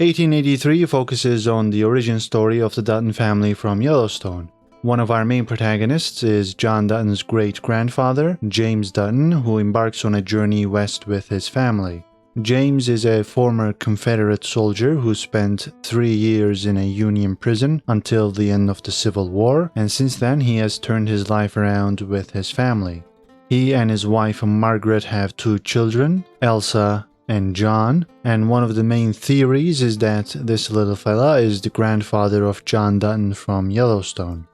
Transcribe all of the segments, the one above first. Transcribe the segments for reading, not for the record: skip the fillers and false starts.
1883 focuses on the origin story of the Dutton family from Yellowstone. One of our main protagonists is John Dutton's great-grandfather, James Dutton, who embarks on a journey west with his family. James is a former Confederate soldier who spent 3 years in a Union prison until the end of the Civil War, and since then he has turned his life around with his family. He and his wife Margaret have 2 children, Elsa and John, and one of the main theories is that this little fella is the grandfather of John Dutton from Yellowstone.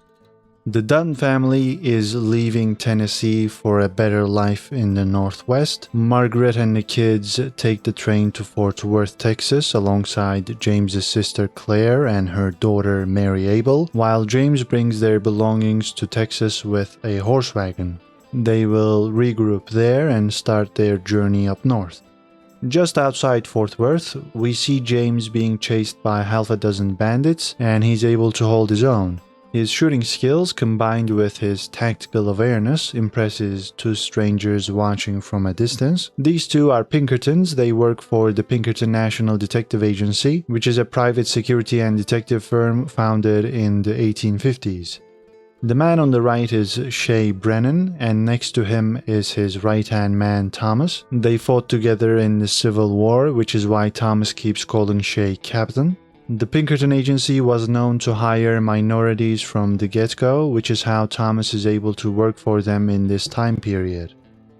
The Dutton family is leaving Tennessee for a better life in the Northwest. Margaret and the kids take the train to Fort Worth, Texas, alongside James's sister Claire and her daughter Mary Abel, while James brings their belongings to Texas with a horse wagon. They will regroup there and start their journey up north. Just outside Fort Worth, we see James being chased by half a dozen bandits, and he's able to hold his own. His shooting skills, combined with his tactical awareness, impresses 2 strangers watching from a distance. These 2 are Pinkertons. They work for the Pinkerton National Detective Agency, which is a private security and detective firm founded in the 1850s. The man on the right is Shay Brennan, and next to him is his right-hand man Thomas. They fought together in the Civil War, which is why Thomas keeps calling Shay Captain. The Pinkerton Agency was known to hire minorities from the get-go, which is how Thomas is able to work for them in this time period.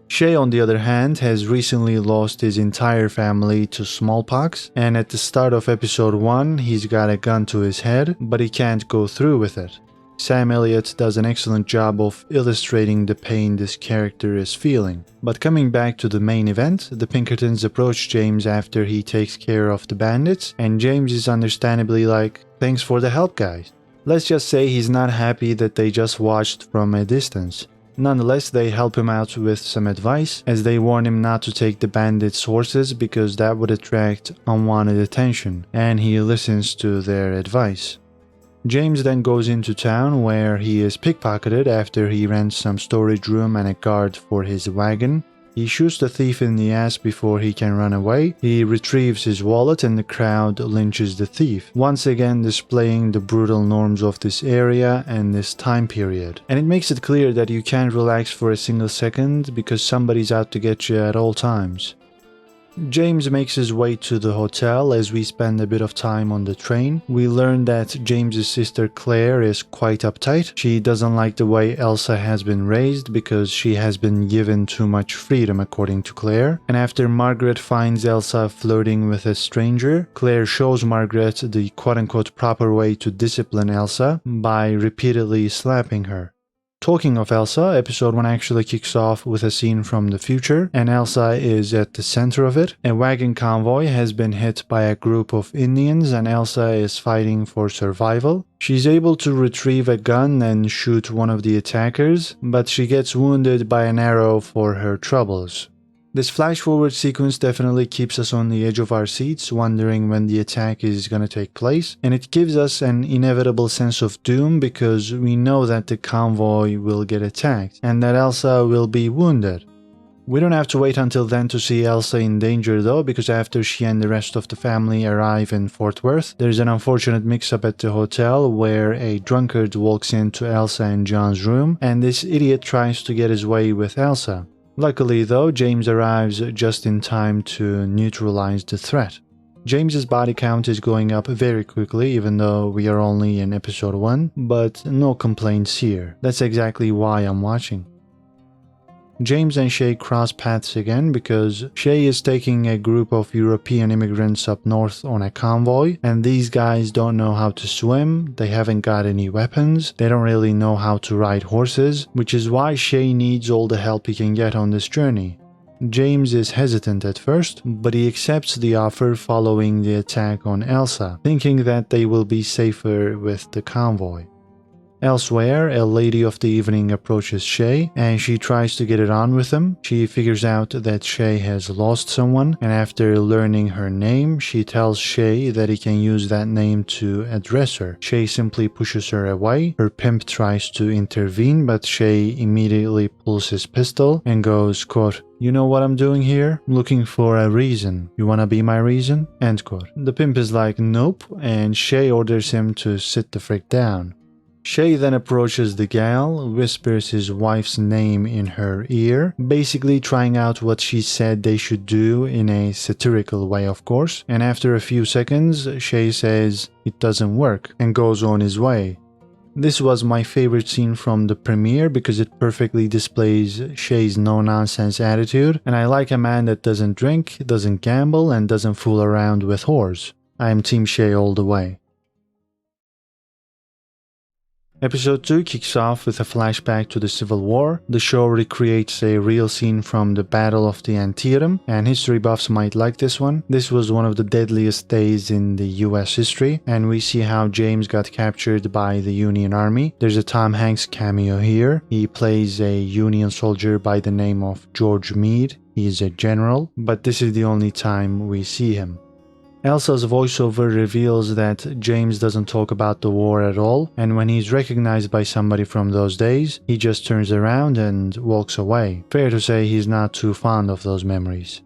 Shay, on the other hand, has recently lost his entire family to smallpox, and at the start of episode 1, he's got a gun to his head, but he can't go through with it. Sam Elliott does an excellent job of illustrating the pain this character is feeling. But coming back to the main event, the Pinkertons approach James after he takes care of the bandits, and James is understandably like, "Thanks for the help, guys." Let's just say he's not happy that they just watched from a distance. Nonetheless, they help him out with some advice, as they warn him not to take the bandits' horses because that would attract unwanted attention, and he listens to their advice. James then goes into town where he is pickpocketed after he rents some storage room and a guard for his wagon. He shoots the thief in the ass before he can run away. He retrieves his wallet and the crowd lynches the thief, once again displaying the brutal norms of this area and this time period. And it makes it clear that you can't relax for a single second because somebody's out to get you at all times. James makes his way to the hotel as we spend a bit of time on the train. We learn that James's sister Claire is quite uptight. She doesn't like the way Elsa has been raised because she has been given too much freedom, according to Claire. And after Margaret finds Elsa flirting with a stranger, Claire shows Margaret the quote-unquote proper way to discipline Elsa by repeatedly slapping her. Talking of Elsa, episode 1 actually kicks off with a scene from the future, and Elsa is at the center of it. A wagon convoy has been hit by a group of Indians and Elsa is fighting for survival. She's able to retrieve a gun and shoot one of the attackers, but she gets wounded by an arrow for her troubles. This flash-forward sequence definitely keeps us on the edge of our seats, wondering when the attack is gonna take place, and it gives us an inevitable sense of doom because we know that the convoy will get attacked, and that Elsa will be wounded. We don't have to wait until then to see Elsa in danger though, because after she and the rest of the family arrive in Fort Worth, there's an unfortunate mix-up at the hotel where a drunkard walks into Elsa and John's room, and this idiot tries to get his way with Elsa. Luckily though, James arrives just in time to neutralize the threat. James's body count is going up very quickly even though we are only in episode 1, but no complaints here. That's exactly why I'm watching. James and Shay cross paths again because Shay is taking a group of European immigrants up north on a convoy, and these guys don't know how to swim, they haven't got any weapons, they don't really know how to ride horses, which is why Shay needs all the help he can get on this journey. James is hesitant at first, but he accepts the offer following the attack on Elsa, thinking that they will be safer with the convoy. Elsewhere, a lady of the evening approaches Shay and she tries to get it on with him. She figures out that Shay has lost someone, and after learning her name, she tells Shay that he can use that name to address her. Shay simply pushes her away. Her pimp tries to intervene, but Shay immediately pulls his pistol and goes, quote, "You know what I'm doing here? Looking for a reason. You wanna be my reason?" End quote. The pimp is like, nope, and Shay orders him to sit the frick down. Shay then approaches the gal, whispers his wife's name in her ear, basically trying out what she said they should do in a satirical way, of course, and after a few seconds, Shay says it doesn't work and goes on his way. This was my favorite scene from the premiere because it perfectly displays Shay's no-nonsense attitude, and I like a man that doesn't drink, doesn't gamble, and doesn't fool around with whores. I am Team Shay all the way. Episode 2 kicks off with a flashback to the Civil War. The show recreates a real scene from the Battle of the Antietam, and history buffs might like this one. This was one of the deadliest days in the US history, and we see how James got captured by the Union Army. There's a Tom Hanks cameo here. He plays a Union soldier by the name of George Meade. He is a general, but this is the only time we see him. Elsa's voiceover reveals that James doesn't talk about the war at all, and when he's recognized by somebody from those days, he just turns around and walks away. Fair to say he's not too fond of those memories.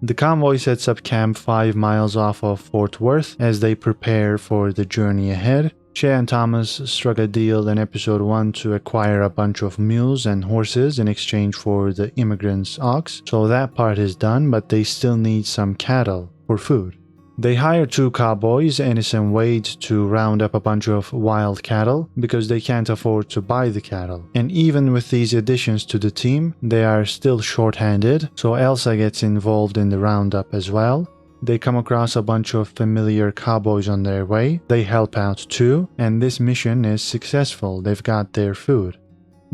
The convoy sets up camp 5 miles off of Fort Worth as they prepare for the journey ahead. Shay and Thomas struck a deal in episode 1 to acquire a bunch of mules and horses in exchange for the immigrants' ox, so that part is done, but they still need some cattle for food. They hire 2 cowboys, Ennis and Wade, to round up a bunch of wild cattle because they can't afford to buy the cattle. And even with these additions to the team, they are still short-handed, so Elsa gets involved in the roundup as well. They come across a bunch of familiar cowboys on their way. They help out too, and this mission is successful. They've got their food.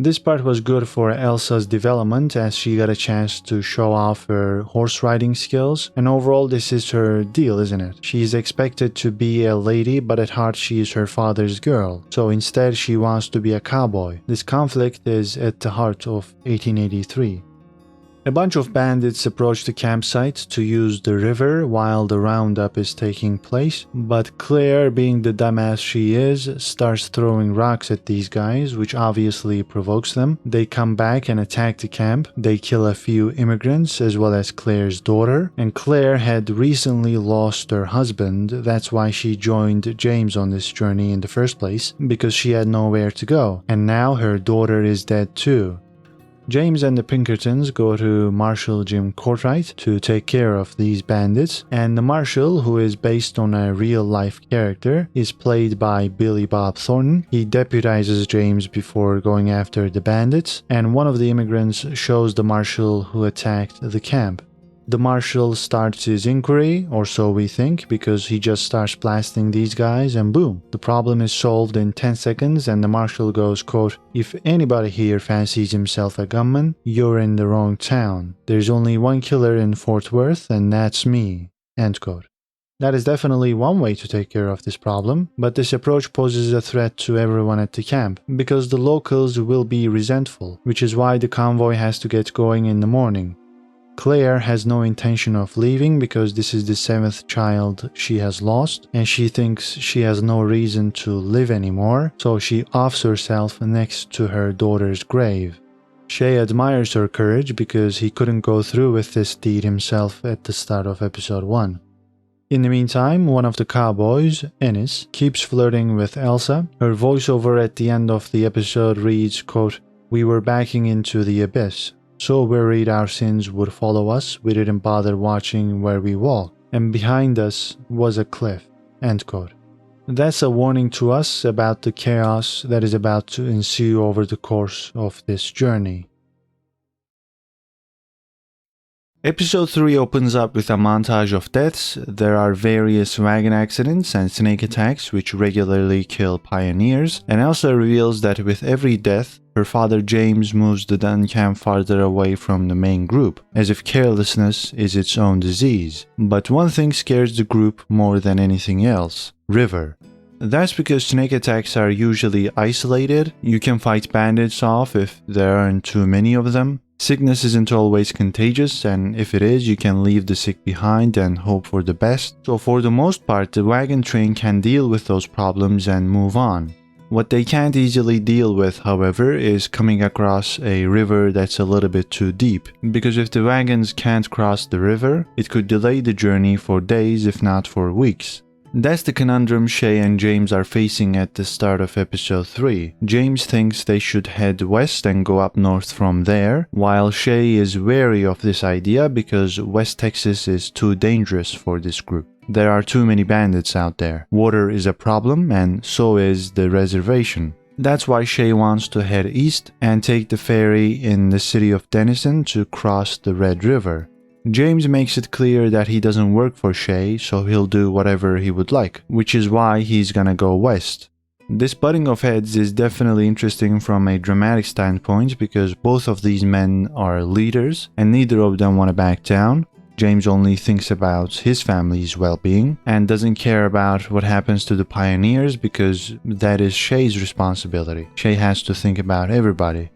This part was good for Elsa's development as she got a chance to show off her horse riding skills, and overall this is her deal, isn't it? She is expected to be a lady, but at heart she is her father's girl, so instead she wants to be a cowboy. This conflict is at the heart of 1883. A bunch of bandits approach the campsite to use the river while the roundup is taking place, but Claire, being the dumbass she is, starts throwing rocks at these guys, which obviously provokes them. They come back and attack the camp. They kill a few immigrants as well as Claire's daughter, and Claire had recently lost her husband. That's why she joined James on this journey in the first place, because she had nowhere to go, and now her daughter is dead too. James and the Pinkertons go to Marshal Jim Courtright to take care of these bandits, and the Marshal, who is based on a real-life character, is played by Billy Bob Thornton. He deputizes James before going after the bandits, and one of the immigrants shows the Marshal who attacked the camp. The Marshal starts his inquiry, or so we think, because he just starts blasting these guys and boom, the problem is solved in 10 seconds and the Marshal goes, quote, "If anybody here fancies himself a gunman, you're in the wrong town. There's only one killer in Fort Worth and that's me." End quote. That is definitely one way to take care of this problem, but this approach poses a threat to everyone at the camp, because the locals will be resentful, which is why the convoy has to get going in the morning. Claire has no intention of leaving because this is the 7th child she has lost, and she thinks she has no reason to live anymore, so she offs herself next to her daughter's grave. Shay admires her courage because he couldn't go through with this deed himself at the start of episode 1. In the meantime, one of the cowboys, Ennis, keeps flirting with Elsa. Her voiceover at the end of the episode reads, quote, "We were backing into the abyss. So worried our sins would follow us, we didn't bother watching where we walked, and behind us was a cliff." End quote. That's a warning to us about the chaos that is about to ensue over the course of this journey. Episode 3 opens up with a montage of deaths. There are various wagon accidents and snake attacks which regularly kill pioneers, and Elsa reveals that with every death, her father James moves the Dutton camp farther away from the main group, as if carelessness is its own disease. But one thing scares the group more than anything else: River. That's because snake attacks are usually isolated. You can fight bandits off if there aren't too many of them. Sickness isn't always contagious, and if it is, you can leave the sick behind and hope for the best. So for the most part, the wagon train can deal with those problems and move on. What they can't easily deal with, however, is coming across a river that's a little bit too deep, because if the wagons can't cross the river, it could delay the journey for days if not for weeks. That's the conundrum Shay and James are facing at the start of episode 3. James thinks they should head west and go up north from there, while Shay is wary of this idea because West Texas is too dangerous for this group. There are too many bandits out there. Water is a problem, and so is the reservation. That's why Shay wants to head east and take the ferry in the city of Denison to cross the Red River. James makes it clear that he doesn't work for Shay, so he'll do whatever he would like, which is why he's gonna go west. This butting of heads is definitely interesting from a dramatic standpoint because both of these men are leaders and neither of them want to back down. James only thinks about his family's well-being and doesn't care about what happens to the pioneers because that is Shay's responsibility. Shay has to think about everybody.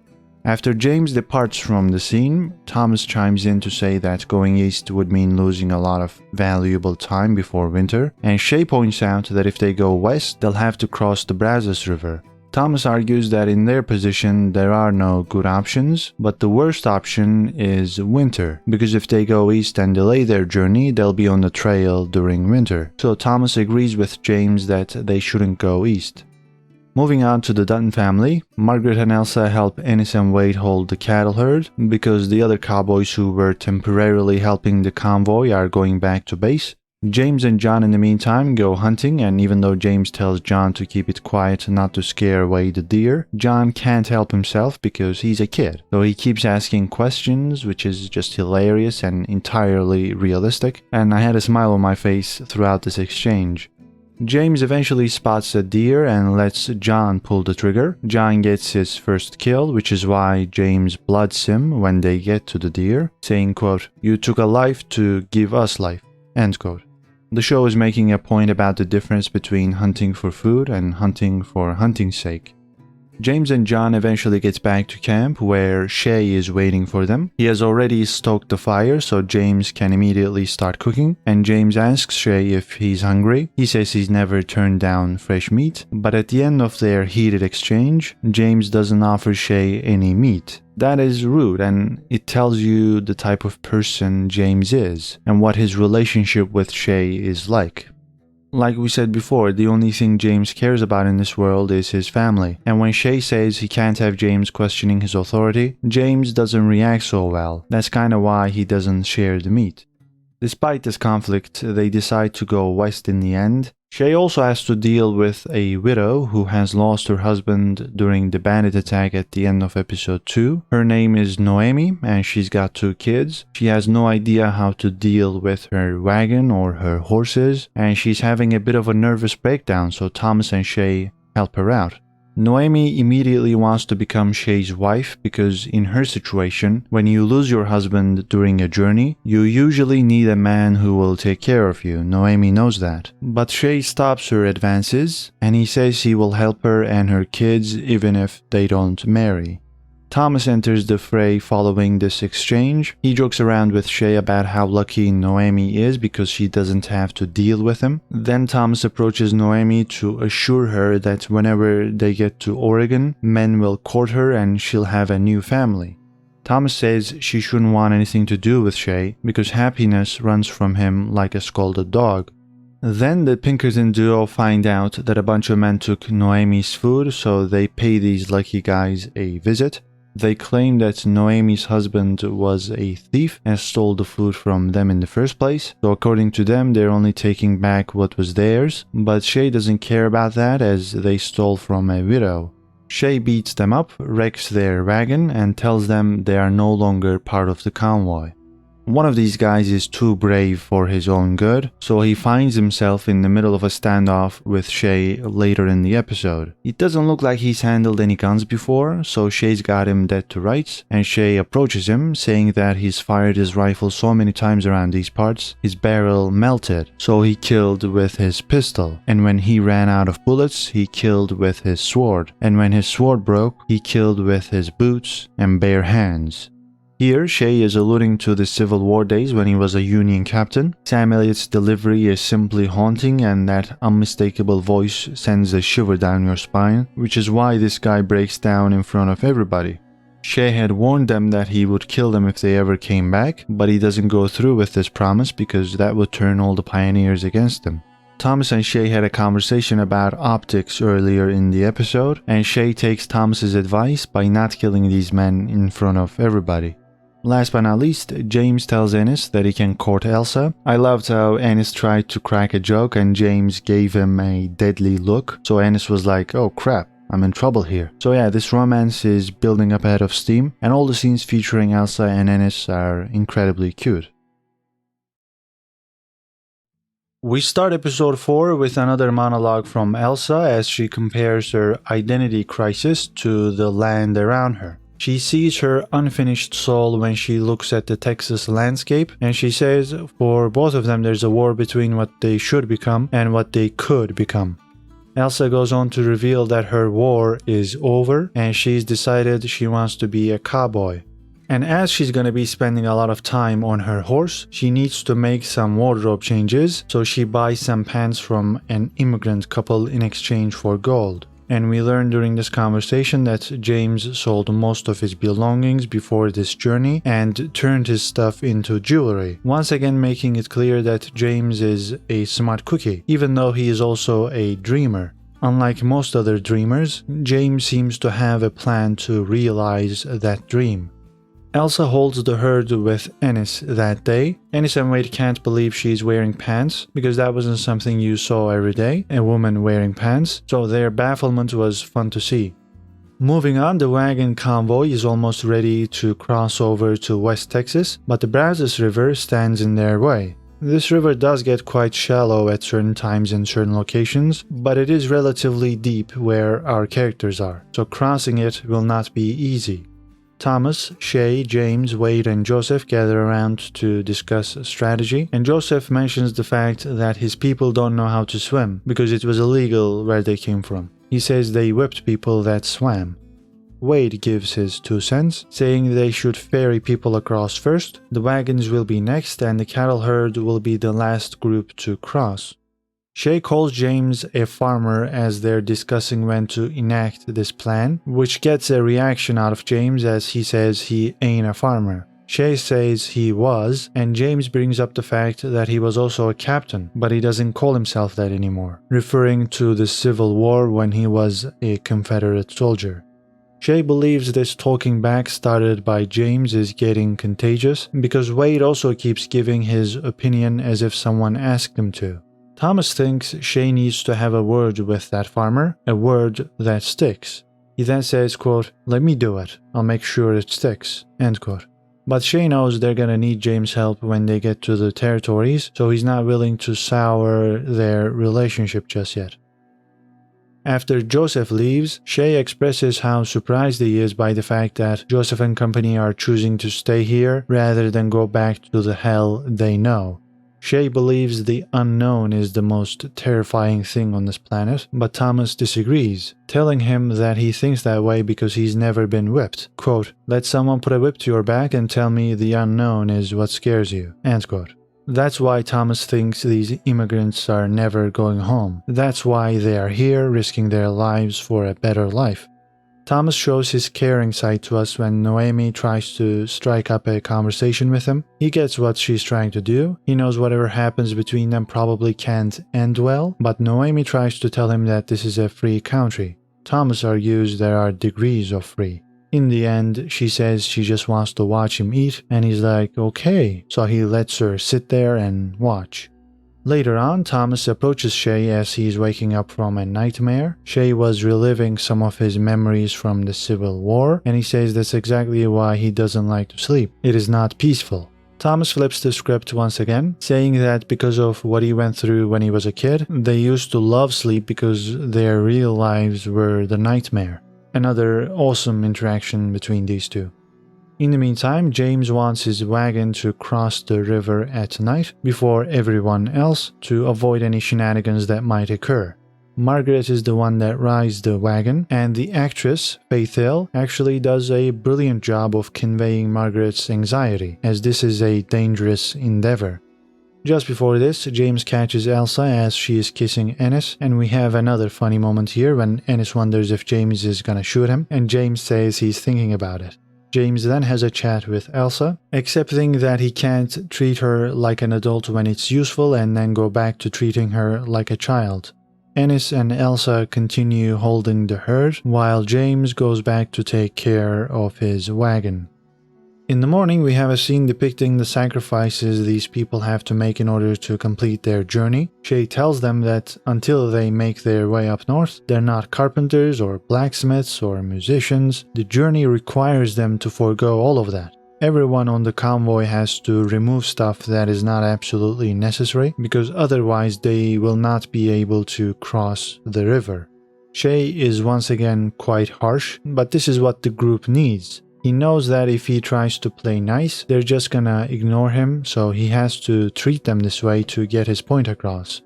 After James departs from the scene, Thomas chimes in to say that going east would mean losing a lot of valuable time before winter, and Shay points out that if they go west, they'll have to cross the Brazos River. Thomas argues that in their position there are no good options, but the worst option is winter, because if they go east and delay their journey, they'll be on the trail during winter. So Thomas agrees with James that they shouldn't go east. Moving on to the Dutton family, Margaret and Elsa help Ennis and Wade hold the cattle herd because the other cowboys who were temporarily helping the convoy are going back to base. James and John in the meantime go hunting, and even though James tells John to keep it quiet not to scare away the deer, John can't help himself because he's a kid. So he keeps asking questions, which is just hilarious and entirely realistic, and I had a smile on my face throughout this exchange. James eventually spots a deer and lets John pull the trigger. John gets his first kill, which is why James bloods him when they get to the deer, saying, quote, "You took a life to give us life," end quote. The show is making a point about the difference between hunting for food and hunting for hunting's sake. James and John eventually get back to camp where Shay is waiting for them. He has already stoked the fire so James can immediately start cooking, and James asks Shay if he's hungry. He says he's never turned down fresh meat, but at the end of their heated exchange, James doesn't offer Shay any meat. That is rude, and it tells you the type of person James is and what his relationship with Shay is like. Like we said before, the only thing James cares about in this world is his family, and when Shay says he can't have James questioning his authority, James doesn't react so well. That's kinda why he doesn't share the meat. Despite this conflict, they decide to go west in the end. Shay also has to deal with a widow who has lost her husband during the bandit attack at the end of episode 2. Her name is Noemi, and she's got 2 kids. She has no idea how to deal with her wagon or her horses, and she's having a bit of a nervous breakdown, so Thomas and Shay help her out. Noemi immediately wants to become Shay's wife because in her situation, when you lose your husband during a journey, you usually need a man who will take care of you. Noemi knows that. But Shay stops her advances, and he says he will help her and her kids even if they don't marry. Thomas enters the fray following this exchange. He jokes around with Shay about how lucky Noemi is because she doesn't have to deal with him. Then Thomas approaches Noemi to assure her that whenever they get to Oregon, men will court her and she'll have a new family. Thomas says she shouldn't want anything to do with Shay because happiness runs from him like a scolded dog. Then the Pinkerton duo find out that a bunch of men took Noemi's food, so they pay these lucky guys a visit. They claim that Noemi's husband was a thief and stole the food from them in the first place, so according to them they're only taking back what was theirs, but Shay doesn't care about that as they stole from a widow. Shay beats them up, wrecks their wagon, and tells them they are no longer part of the convoy. One of these guys is too brave for his own good, so he finds himself in the middle of a standoff with Shay later in the episode. It doesn't look like he's handled any guns before, so Shay's got him dead to rights, and Shay approaches him, saying that he's fired his rifle so many times around these parts, his barrel melted, so he killed with his pistol, and when he ran out of bullets, he killed with his sword, and when his sword broke, he killed with his boots and bare hands. Here, Shay is alluding to the Civil War days when he was a Union captain. Sam Elliott's delivery is simply haunting, and that unmistakable voice sends a shiver down your spine, which is why this guy breaks down in front of everybody. Shay had warned them that he would kill them if they ever came back, but he doesn't go through with this promise because that would turn all the pioneers against him. Thomas and Shay had a conversation about optics earlier in the episode, and Shay takes Thomas's advice by not killing these men in front of everybody. Last but not least, James tells Ennis that he can court Elsa. I loved how Ennis tried to crack a joke and James gave him a deadly look, so Ennis was like, oh crap, I'm in trouble here. So yeah, this romance is building up ahead of steam, and all the scenes featuring Elsa and Ennis are incredibly cute. We start episode 4 with another monologue from Elsa as she compares her identity crisis to the land around her. She sees her unfinished soul when she looks at the Texas landscape, and she says for both of them there's a war between what they should become and what they could become. Elsa goes on to reveal that her war is over and she's decided she wants to be a cowboy. And as she's gonna be spending a lot of time on her horse, she needs to make some wardrobe changes, so she buys some pants from an immigrant couple in exchange for gold. And we learn during this conversation that James sold most of his belongings before this journey and turned his stuff into jewelry, once again making it clear that James is a smart cookie, even though he is also a dreamer. Unlike most other dreamers, James seems to have a plan to realize that dream. Elsa holds the herd with Ennis that day. Ennis and Wade can't believe she's wearing pants, because that wasn't something you saw every day, a woman wearing pants, so their bafflement was fun to see. Moving on, the wagon convoy is almost ready to cross over to West Texas, but the Brazos River stands in their way. This river does get quite shallow at certain times in certain locations, but it is relatively deep where our characters are, so crossing it will not be easy. Thomas, Shay, James, Wade, and Joseph gather around to discuss strategy, and Joseph mentions the fact that his people don't know how to swim because it was illegal where they came from. He says they whipped people that swam. Wade gives his 2 cents, saying they should ferry people across first, the wagons will be next, and the cattle herd will be the last group to cross. Shay calls James a farmer as they're discussing when to enact this plan, which gets a reaction out of James as he says he ain't a farmer. Shay says he was, and James brings up the fact that he was also a captain, but he doesn't call himself that anymore, referring to the Civil War when he was a Confederate soldier. Shay believes this talking back started by James is getting contagious, because Wade also keeps giving his opinion as if someone asked him to. Thomas thinks Shay needs to have a word with that farmer, a word that sticks. He then says, quote, "Let me do it, I'll make sure it sticks," end quote. But Shay knows they're gonna need James' help when they get to the territories, so he's not willing to sour their relationship just yet. After Joseph leaves, Shay expresses how surprised he is by the fact that Joseph and company are choosing to stay here rather than go back to the hell they know. Shay believes the unknown is the most terrifying thing on this planet, but Thomas disagrees, telling him that he thinks that way because he's never been whipped. Quote, "Let someone put a whip to your back and tell me the unknown is what scares you," end quote. That's why Thomas thinks these immigrants are never going home. That's why they are here, risking their lives for a better life. Thomas shows his caring side to us when Noemi tries to strike up a conversation with him. He gets what she's trying to do. He knows whatever happens between them probably can't end well, but Noemi tries to tell him that this is a free country. Thomas argues there are degrees of free. In the end, she says she just wants to watch him eat, and he's like, okay, so he lets her sit there and watch. Later on, Thomas approaches Shay as he's waking up from a nightmare. Shay was reliving some of his memories from the Civil War, and he says that's exactly why he doesn't like to sleep. It is not peaceful. Thomas flips the script once again, saying that because of what he went through when he was a kid, they used to love sleep because their real lives were the nightmare. Another awesome interaction between these two. In the meantime, James wants his wagon to cross the river at night before everyone else to avoid any shenanigans that might occur. Margaret is the one that rides the wagon, and the actress, Faith Hill, actually does a brilliant job of conveying Margaret's anxiety, as this is a dangerous endeavor. Just before this, James catches Elsa as she is kissing Ennis, and we have another funny moment here when Ennis wonders if James is gonna shoot him, and James says he's thinking about it. James then has a chat with Elsa, accepting that he can't treat her like an adult when it's useful and then go back to treating her like a child. Ennis and Elsa continue holding the herd, while James goes back to take care of his wagon. In the morning, we have a scene depicting the sacrifices these people have to make in order to complete their journey. Shay tells them that until they make their way up north, they're not carpenters or blacksmiths or musicians. The journey requires them to forego all of that. Everyone on the convoy has to remove stuff that is not absolutely necessary, because otherwise they will not be able to cross the river. Shay is once again quite harsh, but this is what the group needs. He knows that if he tries to play nice, they're just gonna ignore him, so he has to treat them this way to get his point across.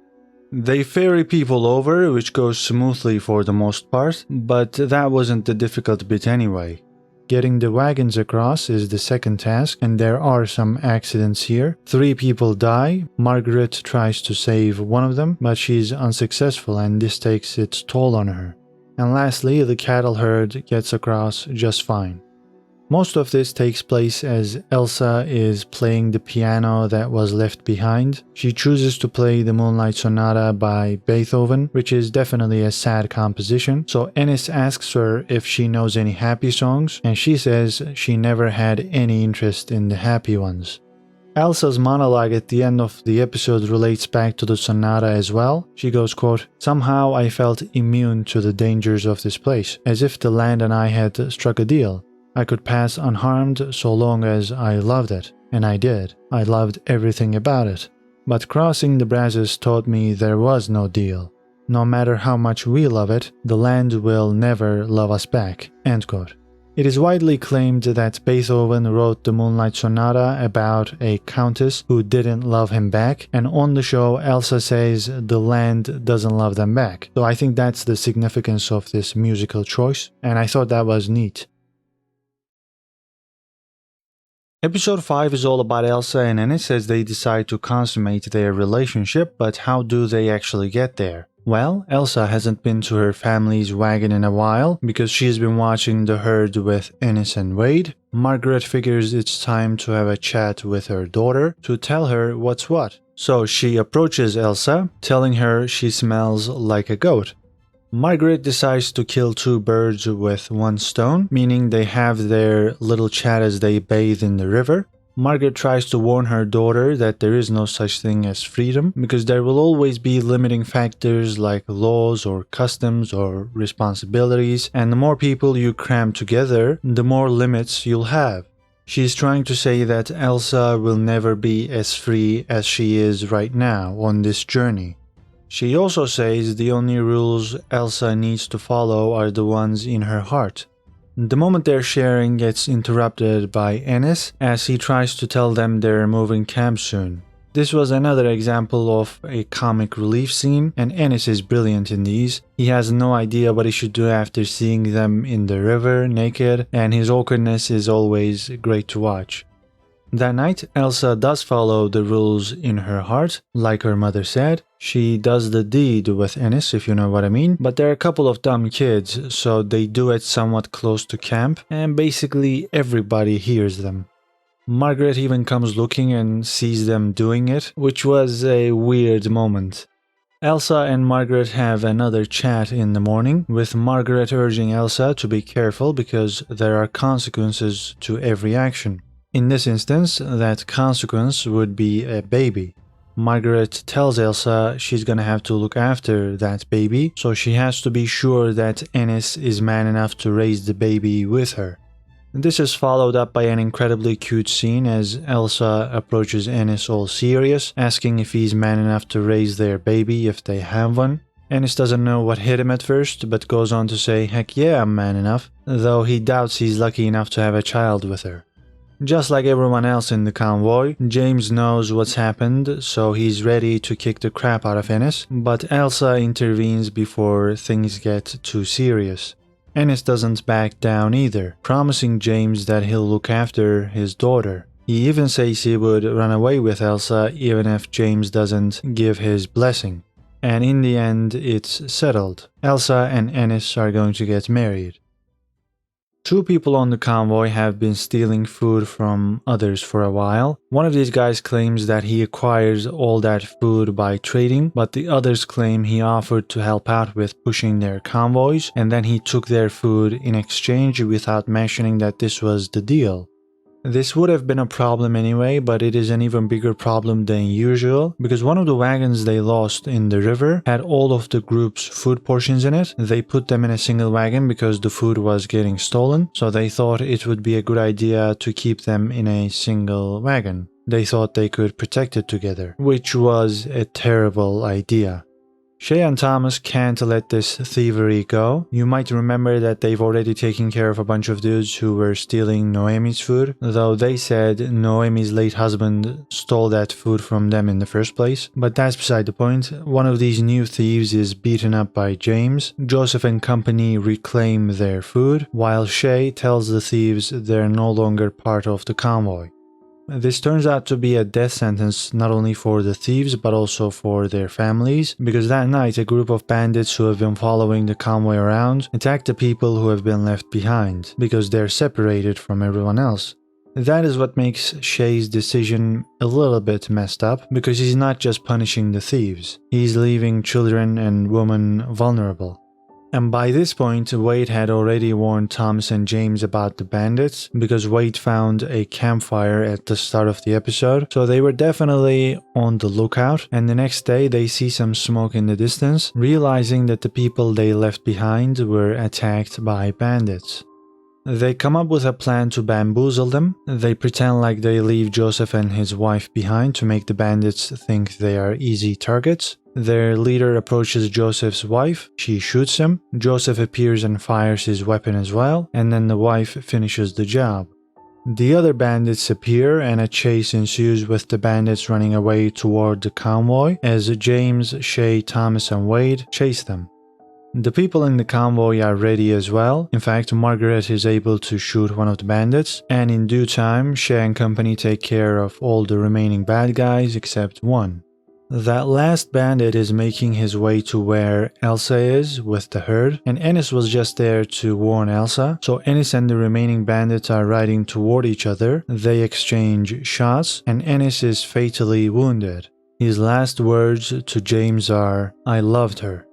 They ferry people over, which goes smoothly for the most part, but that wasn't the difficult bit anyway. Getting the wagons across is the second task, and there are some accidents here. 3 people die. Margaret tries to save one of them, but she's unsuccessful and this takes its toll on her. And lastly, the cattle herd gets across just fine. Most of this takes place as Elsa is playing the piano that was left behind. She chooses to play the Moonlight Sonata by Beethoven, which is definitely a sad composition. So Ennis asks her if she knows any happy songs, and she says she never had any interest in the happy ones. Elsa's monologue at the end of the episode relates back to the sonata as well. She goes, quote, "Somehow I felt immune to the dangers of this place, as if the land and I had struck a deal. I could pass unharmed so long as I loved it, and I did. I loved everything about it. But crossing the Brazos taught me there was no deal. No matter how much we love it, the land will never love us back." End quote. It is widely claimed that Beethoven wrote the Moonlight Sonata about a countess who didn't love him back, and on the show Elsa says the land doesn't love them back. So I think that's the significance of this musical choice, and I thought that was neat. Episode 5 is all about Elsa and Ennis as they decide to consummate their relationship, but how do they actually get there? Well, Elsa hasn't been to her family's wagon in a while because she's been watching the herd with Ennis and Wade. Margaret figures it's time to have a chat with her daughter to tell her what's what. So she approaches Elsa, telling her she smells like a goat. Margaret decides to kill 2 birds with 1 stone, meaning they have their little chat as they bathe in the river. Margaret tries to warn her daughter that there is no such thing as freedom, because there will always be limiting factors like laws or customs or responsibilities, and the more people you cram together, the more limits you'll have. She's trying to say that Elsa will never be as free as she is right now on this journey. She also says the only rules Elsa needs to follow are the ones in her heart. The moment they're sharing gets interrupted by Ennis as he tries to tell them they're moving camp soon. This was another example of a comic relief scene, and Ennis is brilliant in these. He has no idea what he should do after seeing them in the river naked, and his awkwardness is always great to watch. That night, Elsa does follow the rules in her heart, like her mother said. She does the deed with Ennis, if you know what I mean, but they're a couple of dumb kids, so they do it somewhat close to camp, and basically everybody hears them. Margaret even comes looking and sees them doing it, which was a weird moment. Elsa and Margaret have another chat in the morning, with Margaret urging Elsa to be careful because there are consequences to every action. In this instance, that consequence would be a baby. Margaret tells Elsa she's gonna have to look after that baby, so she has to be sure that Ennis is man enough to raise the baby with her. This is followed up by an incredibly cute scene as Elsa approaches Ennis all serious, asking if he's man enough to raise their baby if they have one. Ennis doesn't know what hit him at first, but goes on to say, heck yeah, I'm man enough, though he doubts he's lucky enough to have a child with her. Just like everyone else in the convoy, James knows what's happened, so he's ready to kick the crap out of Ennis, but Elsa intervenes before things get too serious. Ennis doesn't back down either, promising James that he'll look after his daughter. He even says he would run away with Elsa even if James doesn't give his blessing. And in the end, it's settled. Elsa and Ennis are going to get married. Two people on the convoy have been stealing food from others for a while. One of these guys claims that he acquires all that food by trading, but the others claim he offered to help out with pushing their convoys, and then he took their food in exchange without mentioning that this was the deal. This would have been a problem anyway, but it is an even bigger problem than usual, because one of the wagons they lost in the river had all of the group's food portions in it. They put them in a single wagon because the food was getting stolen, so they thought it would be a good idea to keep them in a single wagon. They thought they could protect it together, which was a terrible idea. Shay and Thomas can't let this thievery go. You might remember that they've already taken care of a bunch of dudes who were stealing Noemi's food, though they said Noemi's late husband stole that food from them in the first place. But that's beside the point. One of these new thieves is beaten up by James. Joseph and company reclaim their food, while Shay tells the thieves they're no longer part of the convoy. This turns out to be a death sentence not only for the thieves but also for their families, because that night a group of bandits who have been following the convoy around attack the people who have been left behind, because they're separated from everyone else. That is what makes Shay's decision a little bit messed up, because he's not just punishing the thieves, he's leaving children and women vulnerable. And by this point, Wade had already warned Thomas and James about the bandits, because Wade found a campfire at the start of the episode, so they were definitely on the lookout, and the next day they see some smoke in the distance, realizing that the people they left behind were attacked by bandits. They come up with a plan to bamboozle them. They pretend like they leave Joseph and his wife behind to make the bandits think they are easy targets. Their leader approaches Joseph's wife, she shoots him, Joseph appears and fires his weapon as well, and then the wife finishes the job. The other bandits appear and a chase ensues with the bandits running away toward the convoy as James, Shay, Thomas and Wade chase them. The people in the convoy are ready as well. In fact, Margaret is able to shoot one of the bandits, and in due time, Shay and company take care of all the remaining bad guys except one. That last bandit is making his way to where Elsa is with the herd, and Ennis was just there to warn Elsa, so Ennis and the remaining bandits are riding toward each other. They exchange shots, and Ennis is fatally wounded. His last words to James are, "I loved her."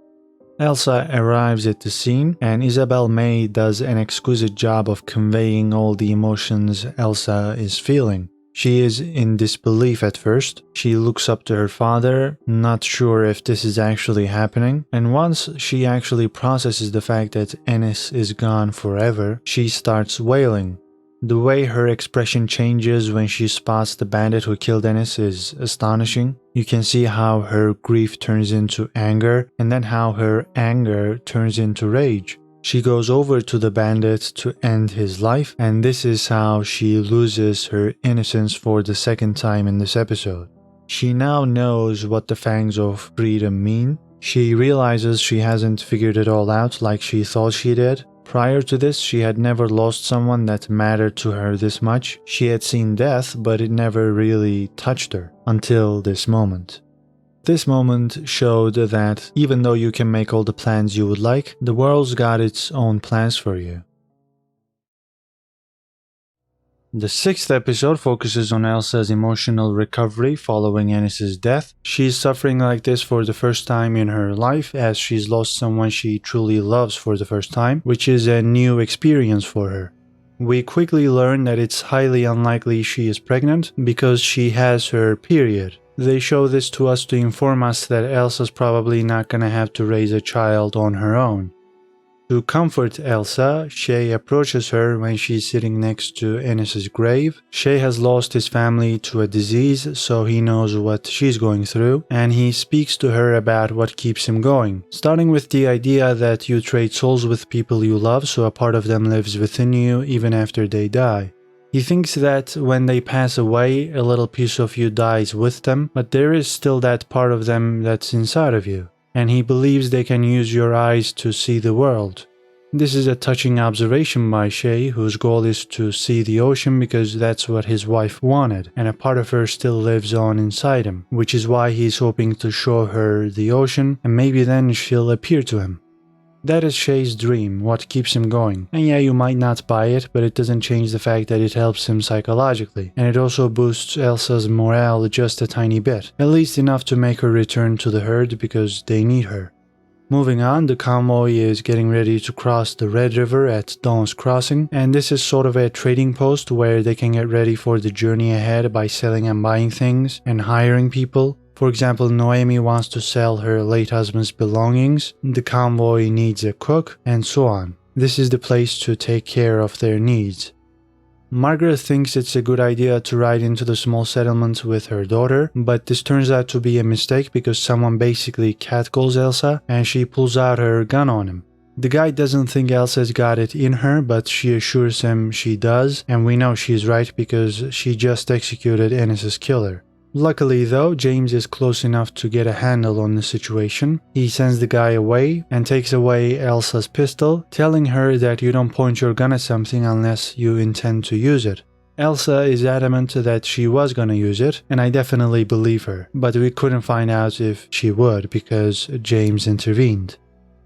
Elsa arrives at the scene, and Isabel May does an exquisite job of conveying all the emotions Elsa is feeling. She is in disbelief at first. She looks up to her father, not sure if this is actually happening, and once she actually processes the fact that Ennis is gone forever, she starts wailing. The way her expression changes when she spots the bandit who killed Ennis is astonishing. You can see how her grief turns into anger, and then how her anger turns into rage. She goes over to the bandit to end his life, and this is how she loses her innocence for the second time in this episode. She now knows what the fangs of freedom mean. She realizes she hasn't figured it all out like she thought she did. Prior to this, she had never lost someone that mattered to her this much. She had seen death, but it never really touched her, until this moment. This moment showed that even though you can make all the plans you would like, the world's got its own plans for you. The sixth episode focuses on Elsa's emotional recovery following Ennis's death. She's suffering like this for the first time in her life, as she's lost someone she truly loves for the first time, which is a new experience for her. We quickly learn that it's highly unlikely she is pregnant because she has her period. They show this to us to inform us that Elsa's probably not gonna have to raise a child on her own. To comfort Elsa, Shay approaches her when she's sitting next to Ennis's grave. Shay has lost his family to a disease, so he knows what she's going through, and he speaks to her about what keeps him going, starting with the idea that you trade souls with people you love, so a part of them lives within you even after they die. He thinks that when they pass away, a little piece of you dies with them, but there is still that part of them that's inside of you, and he believes they can use your eyes to see the world. This is a touching observation by Shay, whose goal is to see the ocean because that's what his wife wanted, and a part of her still lives on inside him, which is why he's hoping to show her the ocean, and maybe then she'll appear to him. That is Shay's dream, what keeps him going. And yeah, you might not buy it, but it doesn't change the fact that it helps him psychologically. And it also boosts Elsa's morale just a tiny bit. At least enough to make her return to the herd because they need her. Moving on, the convoy is getting ready to cross the Red River at Dawn's Crossing. And this is sort of a trading post where they can get ready for the journey ahead by selling and buying things and hiring people. For example, Noemi wants to sell her late husband's belongings, the convoy needs a cook, and so on. This is the place to take care of their needs. Margaret thinks it's a good idea to ride into the small settlement with her daughter, but this turns out to be a mistake because someone basically catcalls Elsa and she pulls out her gun on him. The guy doesn't think Elsa's got it in her, but she assures him she does, and we know she's right because she just executed Ennis's killer. Luckily though, James is close enough to get a handle on the situation. He sends the guy away and takes away Elsa's pistol, telling her that you don't point your gun at something unless you intend to use it. Elsa is adamant that she was gonna use it, and I definitely believe her, but we couldn't find out if she would because James intervened.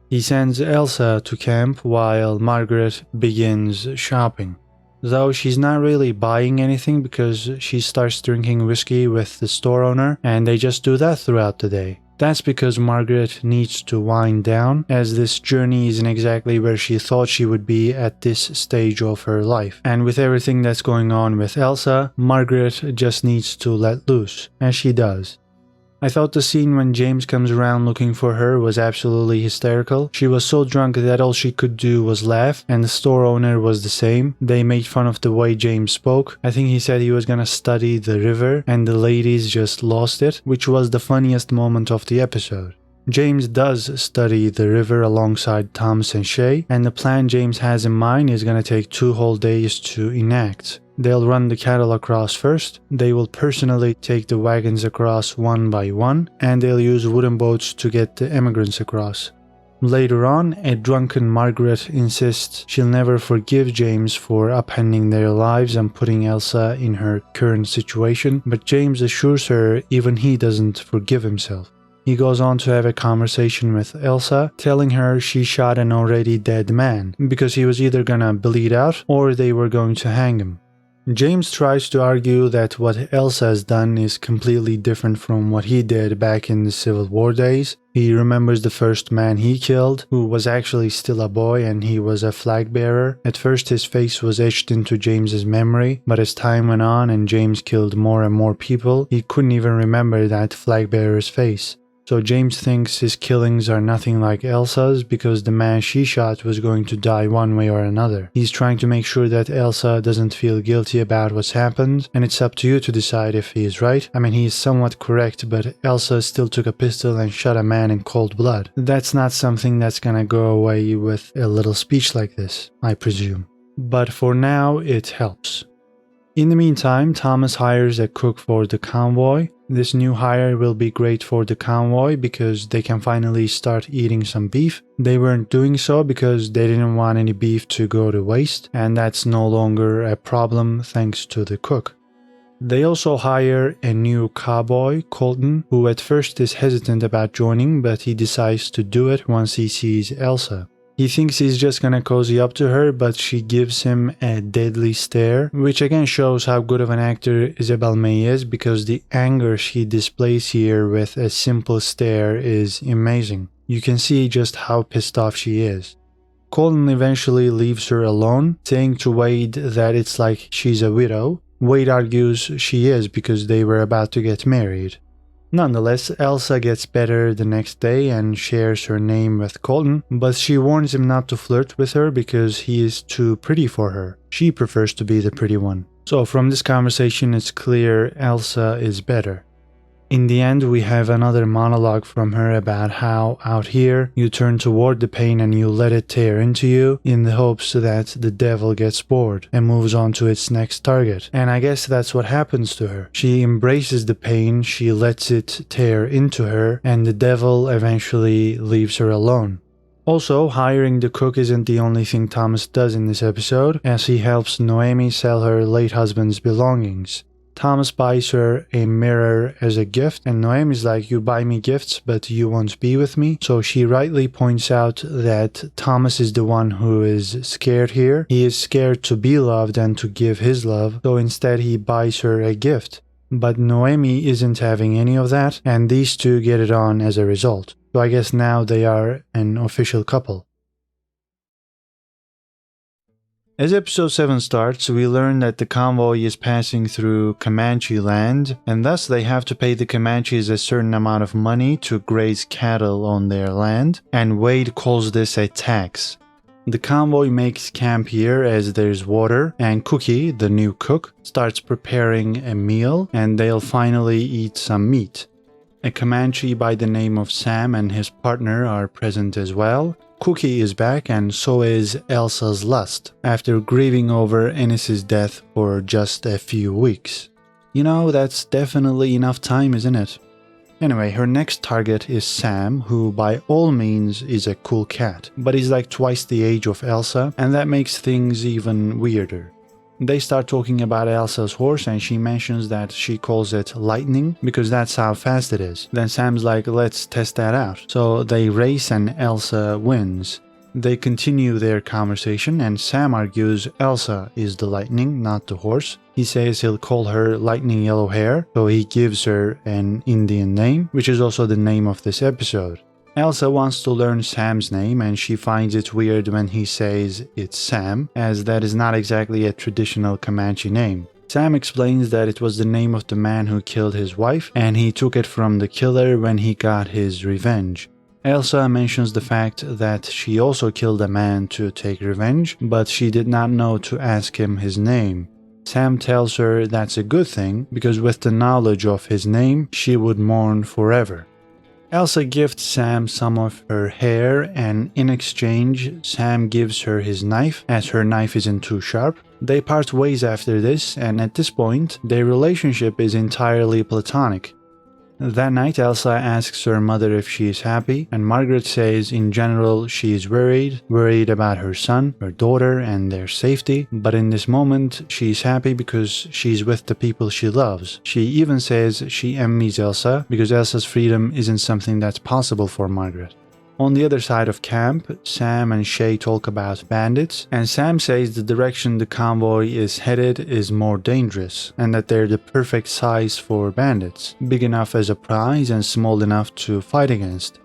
He sends Elsa to camp while Margaret begins shopping. Though she's not really buying anything because she starts drinking whiskey with the store owner and they just do that throughout the day. That's because Margaret needs to wind down, as this journey isn't exactly where she thought she would be at this stage of her life. And with everything that's going on with Elsa, Margaret just needs to let loose, and she does. I thought the scene when James comes around looking for her was absolutely hysterical. She was so drunk that all she could do was laugh, and the store owner was the same. They made fun of the way James spoke. I think he said he was gonna study the river, and the ladies just lost it, which was the funniest moment of the episode. James does study the river alongside Thomas and Shay, and the plan James has in mind is gonna take 2 whole days to enact. They'll run the cattle across first, they will personally take the wagons across one by one, and they'll use wooden boats to get the immigrants across. Later on, a drunken Margaret insists she'll never forgive James for upending their lives and putting Elsa in her current situation, but James assures her even he doesn't forgive himself. He goes on to have a conversation with Elsa, telling her she shot an already dead man, because he was either gonna bleed out or they were going to hang him. James tries to argue that what Elsa has done is completely different from what he did back in the Civil War days. He remembers the first man he killed, who was actually still a boy and he was a flag bearer. At first his face was etched into James's memory, but as time went on and James killed more and more people, he couldn't even remember that flag bearer's face. So James thinks his killings are nothing like Elsa's because the man she shot was going to die one way or another. He's trying to make sure that Elsa doesn't feel guilty about what's happened, and it's up to you to decide if he is right. I mean, he is somewhat correct, but Elsa still took a pistol and shot a man in cold blood. That's not something that's gonna go away with a little speech like this, I presume. But for now, it helps. In the meantime, Thomas hires a cook for the convoy. This new hire will be great for the convoy because they can finally start eating some beef. They weren't doing so because they didn't want any beef to go to waste, and that's no longer a problem thanks to the cook. They also hire a new cowboy, Colton, who at first is hesitant about joining, but he decides to do it once he sees Elsa. He thinks he's just gonna cozy up to her, but she gives him a deadly stare, which again shows how good of an actor Isabel May is, because the anger she displays here with a simple stare is amazing. You can see just how pissed off she is. Colton eventually leaves her alone, saying to Wade that it's like she's a widow. Wade argues she is because they were about to get married. Nonetheless, Elsa gets better the next day and shares her name with Colton, but she warns him not to flirt with her because he is too pretty for her. She prefers to be the pretty one. So from this conversation it's clear Elsa is better. In the end, we have another monologue from her about how out here you turn toward the pain and you let it tear into you in the hopes that the devil gets bored and moves on to its next target. And I guess that's what happens to her. She embraces the pain, she lets it tear into her, and the devil eventually leaves her alone. Also, hiring the cook isn't the only thing Thomas does in this episode, as he helps Noemi sell her late husband's belongings. Thomas buys her a mirror as a gift, and Noemi's like, you buy me gifts, but you won't be with me. So she rightly points out that Thomas is the one who is scared here. He is scared to be loved and to give his love, so instead he buys her a gift. But Noemi isn't having any of that, and these two get it on as a result. So I guess now they are an official couple. As episode 7 starts, we learn that the convoy is passing through Comanche land, and thus they have to pay the Comanches a certain amount of money to graze cattle on their land, and Wade calls this a tax. The convoy makes camp here as there's water, and Cookie, the new cook, starts preparing a meal, and they'll finally eat some meat. A Comanche by the name of Sam and his partner are present as well. Cookie is back, and so is Elsa's lust, after grieving over Ennis's death for just a few weeks. You know, that's definitely enough time, isn't it? Anyway, her next target is Sam, who by all means is a cool cat, but he's like twice the age of Elsa, and that makes things even weirder. They start talking about Elsa's horse, and she mentions that she calls it Lightning because that's how fast it is. Then Sam's like, let's test that out. So they race and Elsa wins. They continue their conversation, and Sam argues Elsa is the Lightning, not the horse. He says he'll call her Lightning Yellow Hair, so he gives her an Indian name, which is also the name of this episode. Elsa wants to learn Sam's name, and she finds it weird when he says it's Sam, as that is not exactly a traditional Comanche name. Sam explains that it was the name of the man who killed his wife, and he took it from the killer when he got his revenge. Elsa mentions the fact that she also killed a man to take revenge, but she did not know to ask him his name. Sam tells her that's a good thing, because with the knowledge of his name, she would mourn forever. Elsa gifts Sam some of her hair, and in exchange, Sam gives her his knife, as her knife isn't too sharp. They part ways after this, and at this point, their relationship is entirely platonic. That night, Elsa asks her mother if she is happy, and Margaret says in general she is worried about her son, her daughter, and their safety, but in this moment she is happy because she's with the people she loves. She even says she envies Elsa because Elsa's freedom isn't something that's possible for Margaret. On the other side of camp, Sam and Shay talk about bandits, and Sam says the direction the convoy is headed is more dangerous, and that they're the perfect size for bandits, big enough as a prize and small enough to fight against.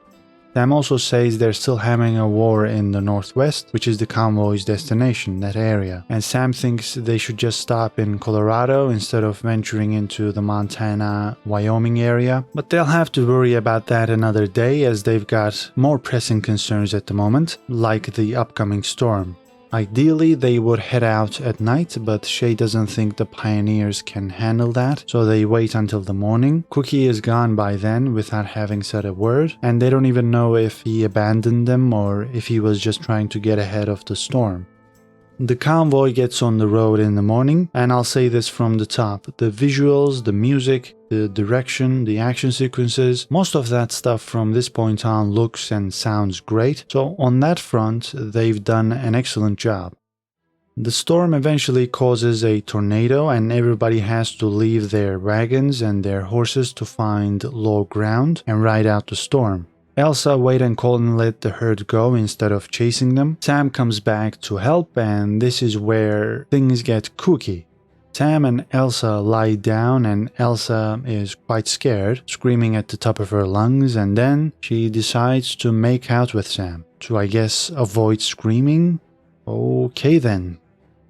Sam also says they're still having a war in the northwest, which is the convoy's destination, that area, and Sam thinks they should just stop in Colorado instead of venturing into the Montana, Wyoming area, but they'll have to worry about that another day as they've got more pressing concerns at the moment, like the upcoming storm. Ideally, they would head out at night, but Shay doesn't think the pioneers can handle that, so they wait until the morning. Cookie is gone by then without having said a word, and they don't even know if he abandoned them or if he was just trying to get ahead of the storm. The convoy gets on the road in the morning, and I'll say this from the top. The visuals, the music, the direction, the action sequences, most of that stuff from this point on looks and sounds great, so on that front, they've done an excellent job. The storm eventually causes a tornado, and everybody has to leave their wagons and their horses to find low ground and ride out the storm. Elsa, Wade, and Colton let the herd go instead of chasing them. Sam comes back to help, and this is where things get kooky. Sam and Elsa lie down, and Elsa is quite scared, screaming at the top of her lungs, and then she decides to make out with Sam, to I guess avoid screaming? Okay then.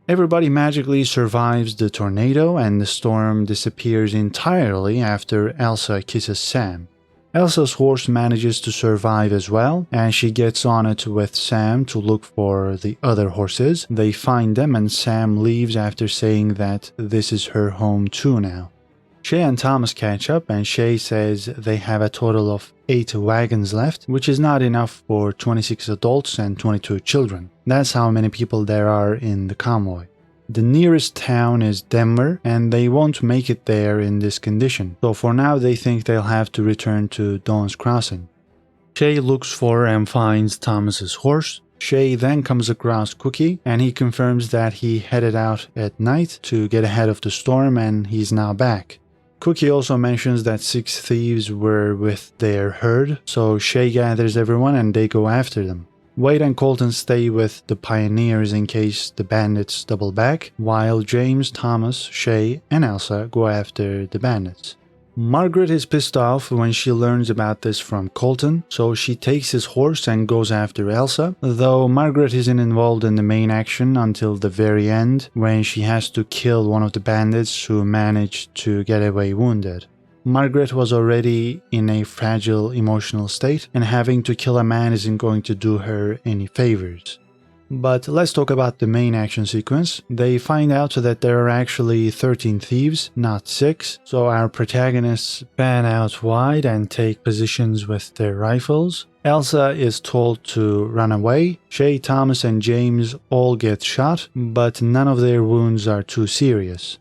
Everybody magically survives the tornado and the storm disappears entirely after Elsa kisses Sam. Elsa's horse manages to survive as well, and she gets on it with Sam to look for the other horses. They find them and Sam leaves after saying that this is her home too now. Shay and Thomas catch up and Shay says they have a total of 8 wagons left, which is not enough for 26 adults and 22 children. That's how many people there are in the convoy. The nearest town is Denver, and they won't make it there in this condition, so for now they think they'll have to return to Dawn's Crossing. Shay looks for and finds Thomas's horse. Shay then comes across Cookie, and he confirms that he headed out at night to get ahead of the storm and he's now back. Cookie also mentions that 6 thieves were with their herd, so Shay gathers everyone and they go after them. Wade and Colton stay with the pioneers in case the bandits double back, while James, Thomas, Shay, and Elsa go after the bandits. Margaret is pissed off when she learns about this from Colton, so she takes his horse and goes after Elsa, though Margaret isn't involved in the main action until the very end, when she has to kill one of the bandits who managed to get away wounded. Margaret was already in a fragile emotional state, and having to kill a man isn't going to do her any favors. But let's talk about the main action sequence. They find out that there are actually 13 thieves, not 6, so our protagonists pan out wide and take positions with their rifles. Elsa is told to run away. Shay, Thomas, and James all get shot, but none of their wounds are too serious.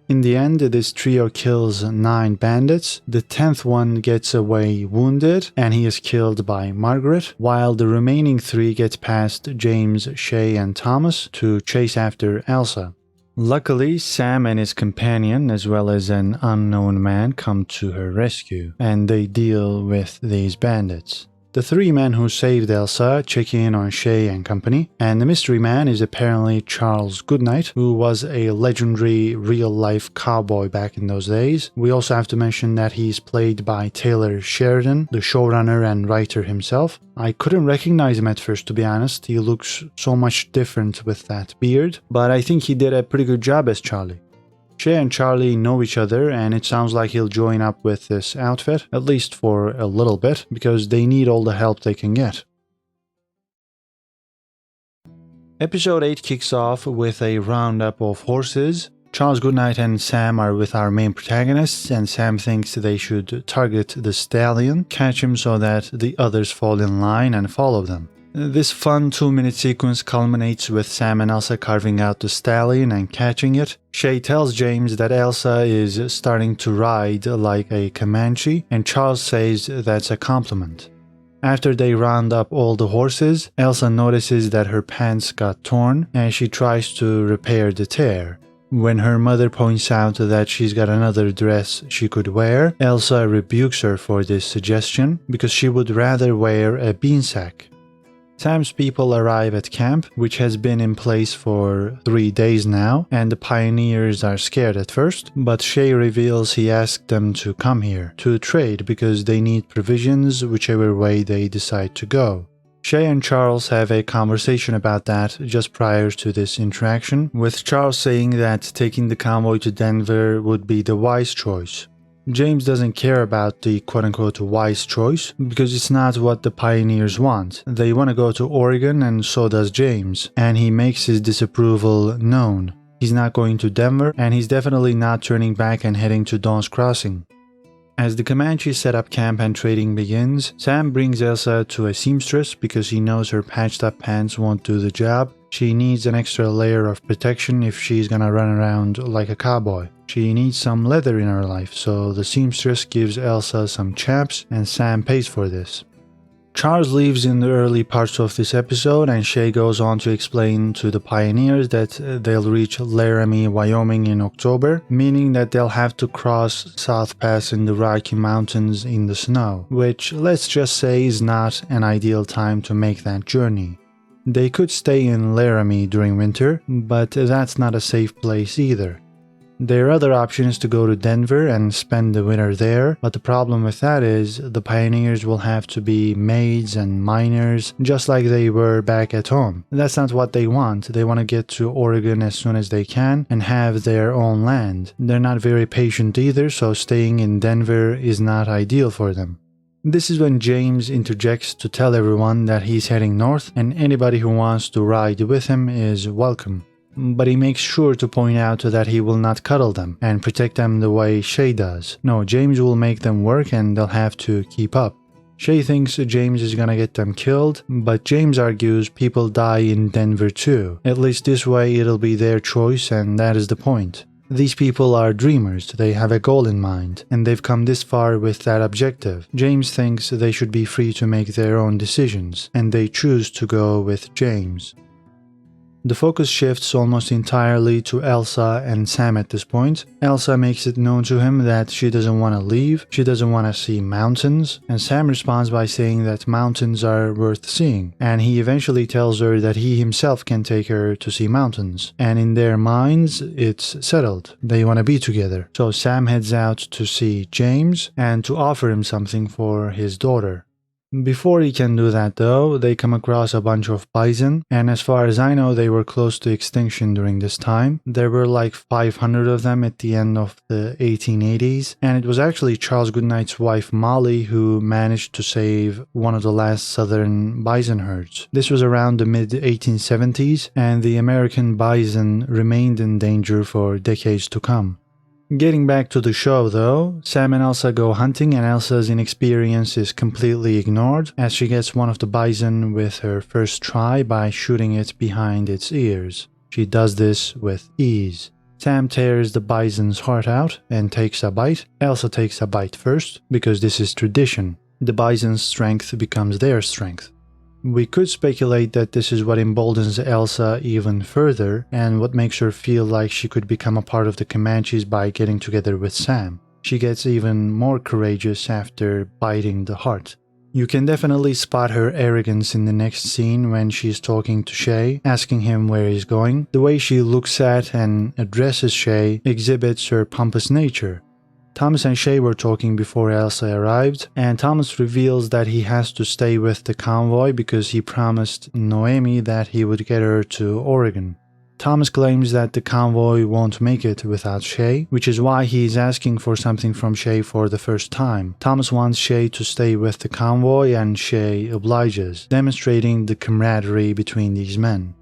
In the end, this trio kills 9 bandits. The 10th one gets away wounded and he is killed by Margaret, while the remaining 3 get past James, Shay, and Thomas to chase after Elsa. Luckily, Sam and his companion, as well as an unknown man, come to her rescue, and they deal with these bandits. The 3 men who saved Elsa check in on Shay and company, and the mystery man is apparently Charles Goodnight, who was a legendary real-life cowboy back in those days. We also have to mention that he's played by Taylor Sheridan, the showrunner and writer himself. I couldn't recognize him at first, to be honest. He looks so much different with that beard, but I think he did a pretty good job as Charlie. Shay and Charlie know each other, and it sounds like he'll join up with this outfit, at least for a little bit, because they need all the help they can get. Episode 8 kicks off with a roundup of horses. Charles Goodnight and Sam are with our main protagonists, and Sam thinks they should target the stallion, catch him so that the others fall in line and follow them. This fun 2-minute sequence culminates with Sam and Elsa carving out the stallion and catching it. Shay tells James that Elsa is starting to ride like a Comanche, and Charles says that's a compliment. After they round up all the horses, Elsa notices that her pants got torn and she tries to repair the tear. When her mother points out that she's got another dress she could wear, Elsa rebukes her for this suggestion because she would rather wear a beansack. Sam's people arrive at camp, which has been in place for 3 days now, and the pioneers are scared at first, but Shay reveals he asked them to come here to trade because they need provisions whichever way they decide to go. Shay and Charles have a conversation about that just prior to this interaction, with Charles saying that taking the convoy to Denver would be the wise choice. James doesn't care about the quote-unquote wise choice because it's not what the pioneers want. They want to go to Oregon, and so does James, and he makes his disapproval known. He's not going to Denver, and he's definitely not turning back and heading to Dawn's Crossing. As the Comanches set up camp and trading begins, Sam brings Elsa to a seamstress because he knows her patched up pants won't do the job. She needs an extra layer of protection if she's gonna run around like a cowboy. She needs some leather in her life, so the seamstress gives Elsa some chaps and Sam pays for this. Charles leaves in the early parts of this episode, and Shay goes on to explain to the pioneers that they'll reach Laramie, Wyoming in October, meaning that they'll have to cross South Pass in the Rocky Mountains in the snow, which let's just say is not an ideal time to make that journey. They could stay in Laramie during winter, but that's not a safe place either. Their other option is to go to Denver and spend the winter there, but the problem with that is the pioneers will have to be maids and miners just like they were back at home. That's not what they want. They want to get to Oregon as soon as they can and have their own land. They're not very patient either, so staying in Denver is not ideal for them. This is when James interjects to tell everyone that he's heading north and anybody who wants to ride with him is welcome. But he makes sure to point out that he will not cuddle them and protect them the way Shay does. No, James will make them work and they'll have to keep up. Shay thinks James is gonna get them killed, but James argues people die in Denver too. At least this way it'll be their choice, and that is the point. These people are dreamers, they have a goal in mind, and they've come this far with that objective. James thinks they should be free to make their own decisions, and they choose to go with James. The focus shifts almost entirely to Elsa and Sam at this point. Elsa makes it known to him that she doesn't want to leave, she doesn't want to see mountains, and Sam responds by saying that mountains are worth seeing, and he eventually tells her that he himself can take her to see mountains. And in their minds, it's settled. They want to be together. So Sam heads out to see James and to offer him something for his daughter. Before he can do that though, they come across a bunch of bison, and as far as I know they were close to extinction during this time. There were like 500 of them at the end of the 1880s, and it was actually Charles Goodnight's wife Molly who managed to save one of the last southern bison herds. This was around the mid-1870s, and the American bison remained in danger for decades to come. Getting back to the show though, Sam and Elsa go hunting and Elsa's inexperience is completely ignored as she gets one of the bison with her first try by shooting it behind its ears. She does this with ease. Sam tears the bison's heart out and takes a bite. Elsa takes a bite first because this is tradition. The bison's strength becomes their strength. We could speculate that this is what emboldens Elsa even further and what makes her feel like she could become a part of the Comanches by getting together with Sam. She gets even more courageous after biting the heart. You can definitely spot her arrogance in the next scene when she's talking to Shay, asking him where he's going. The way she looks at and addresses Shay exhibits her pompous nature. Thomas and Shay were talking before Elsa arrived, and Thomas reveals that he has to stay with the convoy because he promised Noemi that he would get her to Oregon. Thomas claims that the convoy won't make it without Shay, which is why he is asking for something from Shay for the first time. Thomas wants Shay to stay with the convoy and Shay obliges, demonstrating the camaraderie between these men.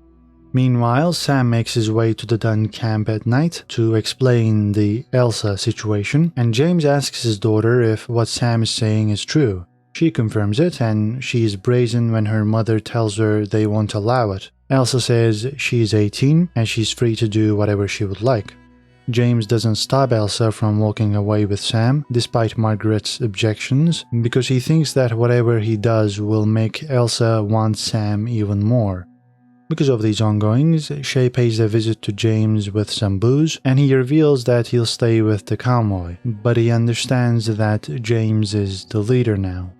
Meanwhile, Sam makes his way to the Dutton camp at night to explain the Elsa situation, and James asks his daughter if what Sam is saying is true. She confirms it, and she is brazen when her mother tells her they won't allow it. Elsa says she's 18 and she's free to do whatever she would like. James doesn't stop Elsa from walking away with Sam, despite Margaret's objections, because he thinks that whatever he does will make Elsa want Sam even more. Because of these ongoings, Shay pays a visit to James with some booze, and he reveals that he'll stay with the convoy, but he understands that James is the leader now.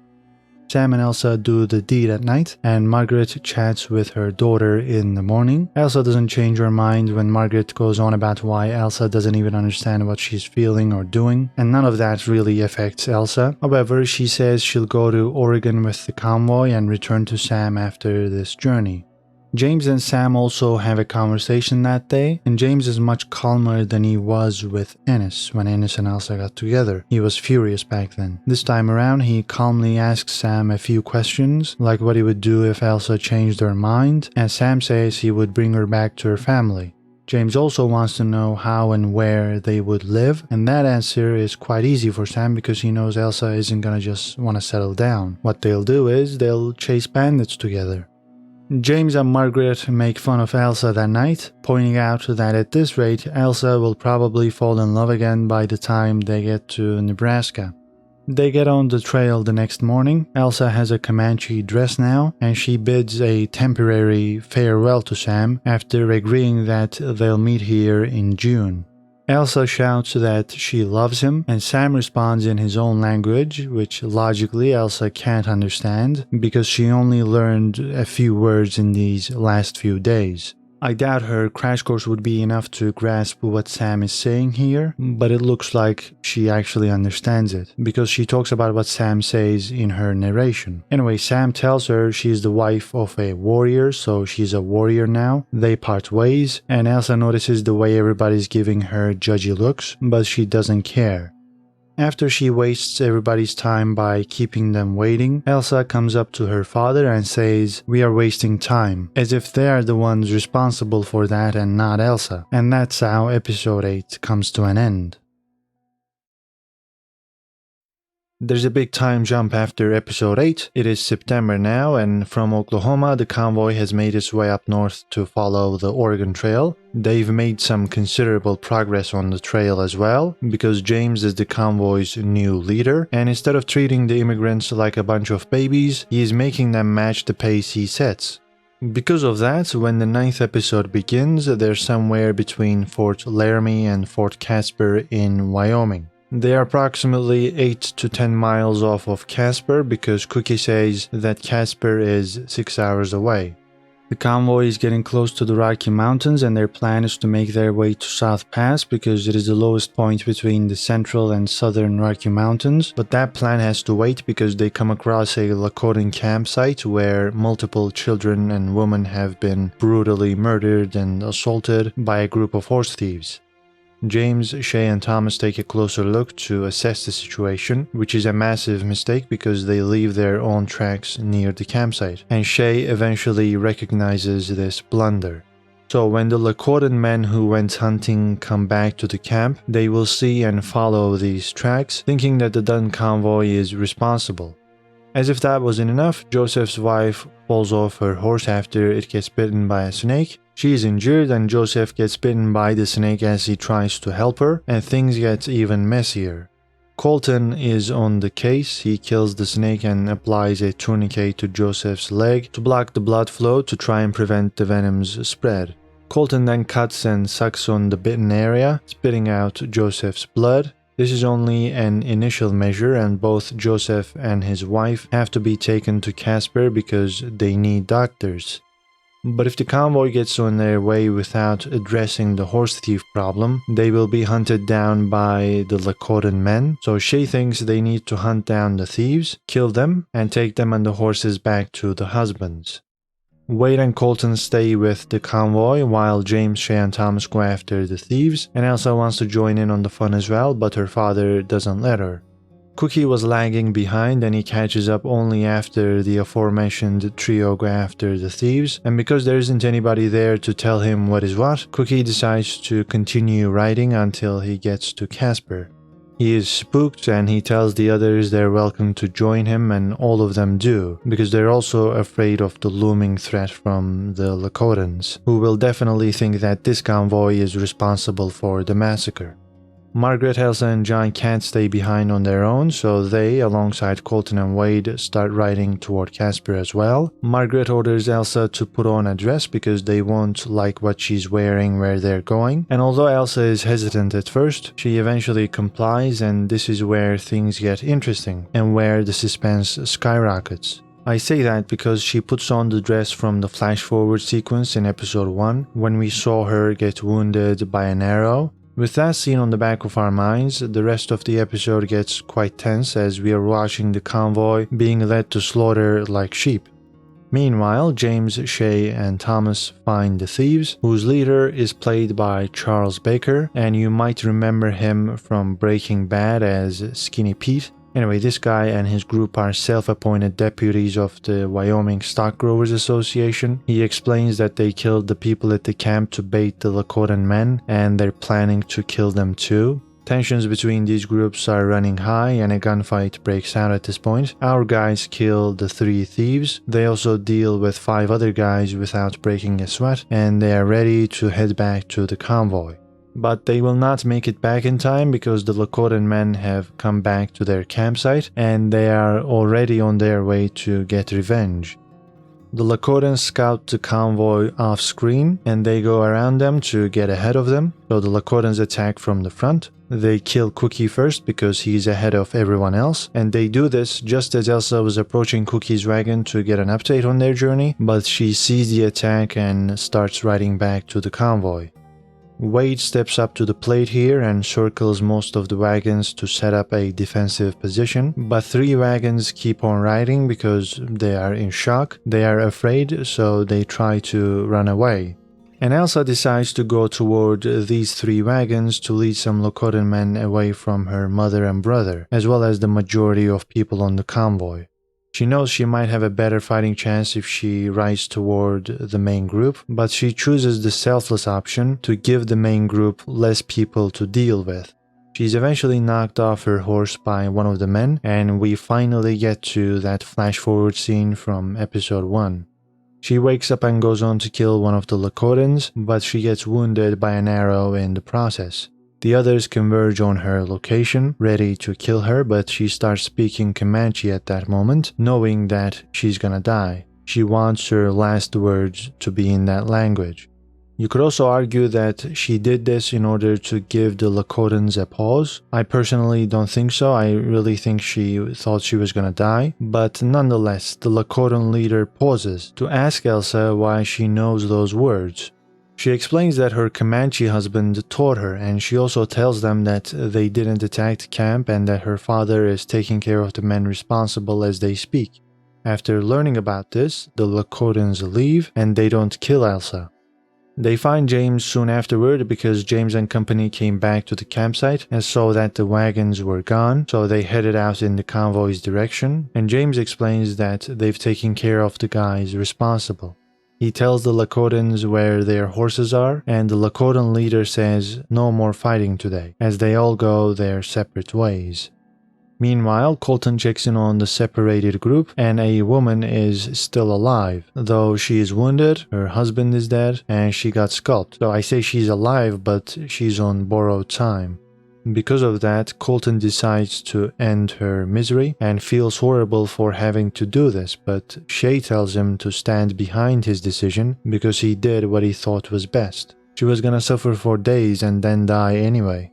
Sam and Elsa do the deed at night, and Margaret chats with her daughter in the morning. Elsa doesn't change her mind when Margaret goes on about why Elsa doesn't even understand what she's feeling or doing, and none of that really affects Elsa. However, she says she'll go to Oregon with the convoy and return to Sam after this journey. James and Sam also have a conversation that day, and James is much calmer than he was with Ennis when Ennis and Elsa got together. He was furious back then. This time around, he calmly asks Sam a few questions, like what he would do if Elsa changed her mind, and Sam says he would bring her back to her family. James also wants to know how and where they would live, and that answer is quite easy for Sam because he knows Elsa isn't gonna just want to settle down. What they'll do is they'll chase bandits together. James and Margaret make fun of Elsa that night, pointing out that at this rate Elsa will probably fall in love again by the time they get to Nebraska. They get on the trail the next morning. Elsa has a Comanche dress now, and she bids a temporary farewell to Sam after agreeing that they'll meet here in June. Elsa shouts that she loves him, and Sam responds in his own language, which logically Elsa can't understand because she only learned a few words in these last few days. I doubt her crash course would be enough to grasp what Sam is saying here, but it looks like she actually understands it, because she talks about what Sam says in her narration. Anyway, Sam tells her she's the wife of a warrior, so she's a warrior now. They part ways, and Elsa notices the way everybody's giving her judgy looks, but she doesn't care. After she wastes everybody's time by keeping them waiting, Elsa comes up to her father and says, "We are wasting time," as if they are the ones responsible for that and not Elsa. And that's how episode 8 comes to an end. There's a big time jump after episode 8. It is September now, and from Oklahoma, the convoy has made its way up north to follow the Oregon Trail. They've made some considerable progress on the trail as well, because James is the convoy's new leader, and instead of treating the immigrants like a bunch of babies, he is making them match the pace he sets. Because of that, when the 9th episode begins, they're somewhere between Fort Laramie and Fort Casper in Wyoming. They are approximately 8 to 10 miles off of Casper because Cookie says that Casper is 6 hours away. The convoy is getting close to the Rocky Mountains, and their plan is to make their way to South Pass because it is the lowest point between the central and southern Rocky Mountains. But that plan has to wait because they come across a Lakota campsite where multiple children and women have been brutally murdered and assaulted by a group of horse thieves. James, Shay, and Thomas take a closer look to assess the situation, which is a massive mistake because they leave their own tracks near the campsite, and Shay eventually recognizes this blunder. So when the Lakota men who went hunting come back to the camp, they will see and follow these tracks, thinking that the Dutton convoy is responsible. As if that wasn't enough, Joseph's wife falls off her horse after it gets bitten by a snake. She is injured, and Joseph gets bitten by the snake as he tries to help her, and things get even messier. Colton is on the case. He kills the snake and applies a tourniquet to Joseph's leg to block the blood flow to try and prevent the venom's spread. Colton then cuts and sucks on the bitten area, spitting out Joseph's blood. This is only an initial measure, and both Joseph and his wife have to be taken to Casper because they need doctors. But if the convoy gets on their way without addressing the horse thief problem, they will be hunted down by the Lakota men, so Shay thinks they need to hunt down the thieves, kill them, and take them and the horses back to the husbands. Wade and Colton stay with the convoy while James, Shay, and Thomas go after the thieves, and Elsa wants to join in on the fun as well, but her father doesn't let her. Cookie was lagging behind, and he catches up only after the aforementioned trio go after the thieves, and because there isn't anybody there to tell him what is what, Cookie decides to continue riding until he gets to Casper. He is spooked, and he tells the others they're welcome to join him, and all of them do, because they're also afraid of the looming threat from the Lakotans, who will definitely think that this convoy is responsible for the massacre. Margaret, Elsa, and John can't stay behind on their own, so they, alongside Colton and Wade, start riding toward Casper as well. Margaret orders Elsa to put on a dress because they won't like what she's wearing where they're going, and although Elsa is hesitant at first, she eventually complies, and this is where things get interesting, and where the suspense skyrockets. I say that because she puts on the dress from the flash-forward sequence in episode 1, when we saw her get wounded by an arrow. With that scene on the back of our minds, the rest of the episode gets quite tense as we are watching the convoy being led to slaughter like sheep. Meanwhile, James, Shay, and Thomas find the thieves, whose leader is played by Charles Baker, and you might remember him from Breaking Bad as Skinny Pete. Anyway, this guy and his group are self-appointed deputies of the Wyoming Stock Growers Association. He explains that they killed the people at the camp to bait the Lakota men, and they're planning to kill them too. Tensions between these groups are running high, and a gunfight breaks out at this point. Our guys kill the 3 thieves. They also deal with 5 other guys without breaking a sweat, and they are ready to head back to the convoy. But they will not make it back in time because the Lakota men have come back to their campsite and they are already on their way to get revenge. The Lakotans scout the convoy off screen and they go around them to get ahead of them, so the Lakotans attack from the front. They kill Cookie first because he's ahead of everyone else, and they do this just as Elsa was approaching Cookie's wagon to get an update on their journey, but she sees the attack and starts riding back to the convoy. Wade steps up to the plate here and circles most of the wagons to set up a defensive position, but 3 wagons keep on riding because they are in shock, they are afraid, so they try to run away. And Elsa decides to go toward these 3 wagons to lead some Lakota men away from her mother and brother, as well as the majority of people on the convoy. She knows she might have a better fighting chance if she rides toward the main group, but she chooses the selfless option to give the main group less people to deal with. She's eventually knocked off her horse by one of the men, and we finally get to that flash-forward scene from episode 1. She wakes up and goes on to kill one of the Lakotans, but she gets wounded by an arrow in the process. The others converge on her location, ready to kill her, but she starts speaking Comanche at that moment, knowing that she's gonna die. She wants her last words to be in that language. You could also argue that she did this in order to give the Lakotans a pause. I personally don't think so. I really think she thought she was gonna die. But nonetheless, the Lakotan leader pauses to ask Elsa why she knows those words. She explains that her Comanche husband taught her, and she also tells them that they didn't attack the camp and that her father is taking care of the men responsible as they speak. After learning about this, the Lakotans leave and they don't kill Elsa. They find James soon afterward because James and company came back to the campsite and saw that the wagons were gone, so they headed out in the convoy's direction, and James explains that they've taken care of the guys responsible. He tells the Lakotans where their horses are, and the Lakotan leader says no more fighting today, as they all go their separate ways. Meanwhile, Colton checks in on the separated group, and a woman is still alive. Though she is wounded, her husband is dead, and she got scalped. So I say she's alive, but she's on borrowed time. Because of that, Colton decides to end her misery and feels horrible for having to do this, but Shay tells him to stand behind his decision because he did what he thought was best. She was gonna suffer for days and then die anyway.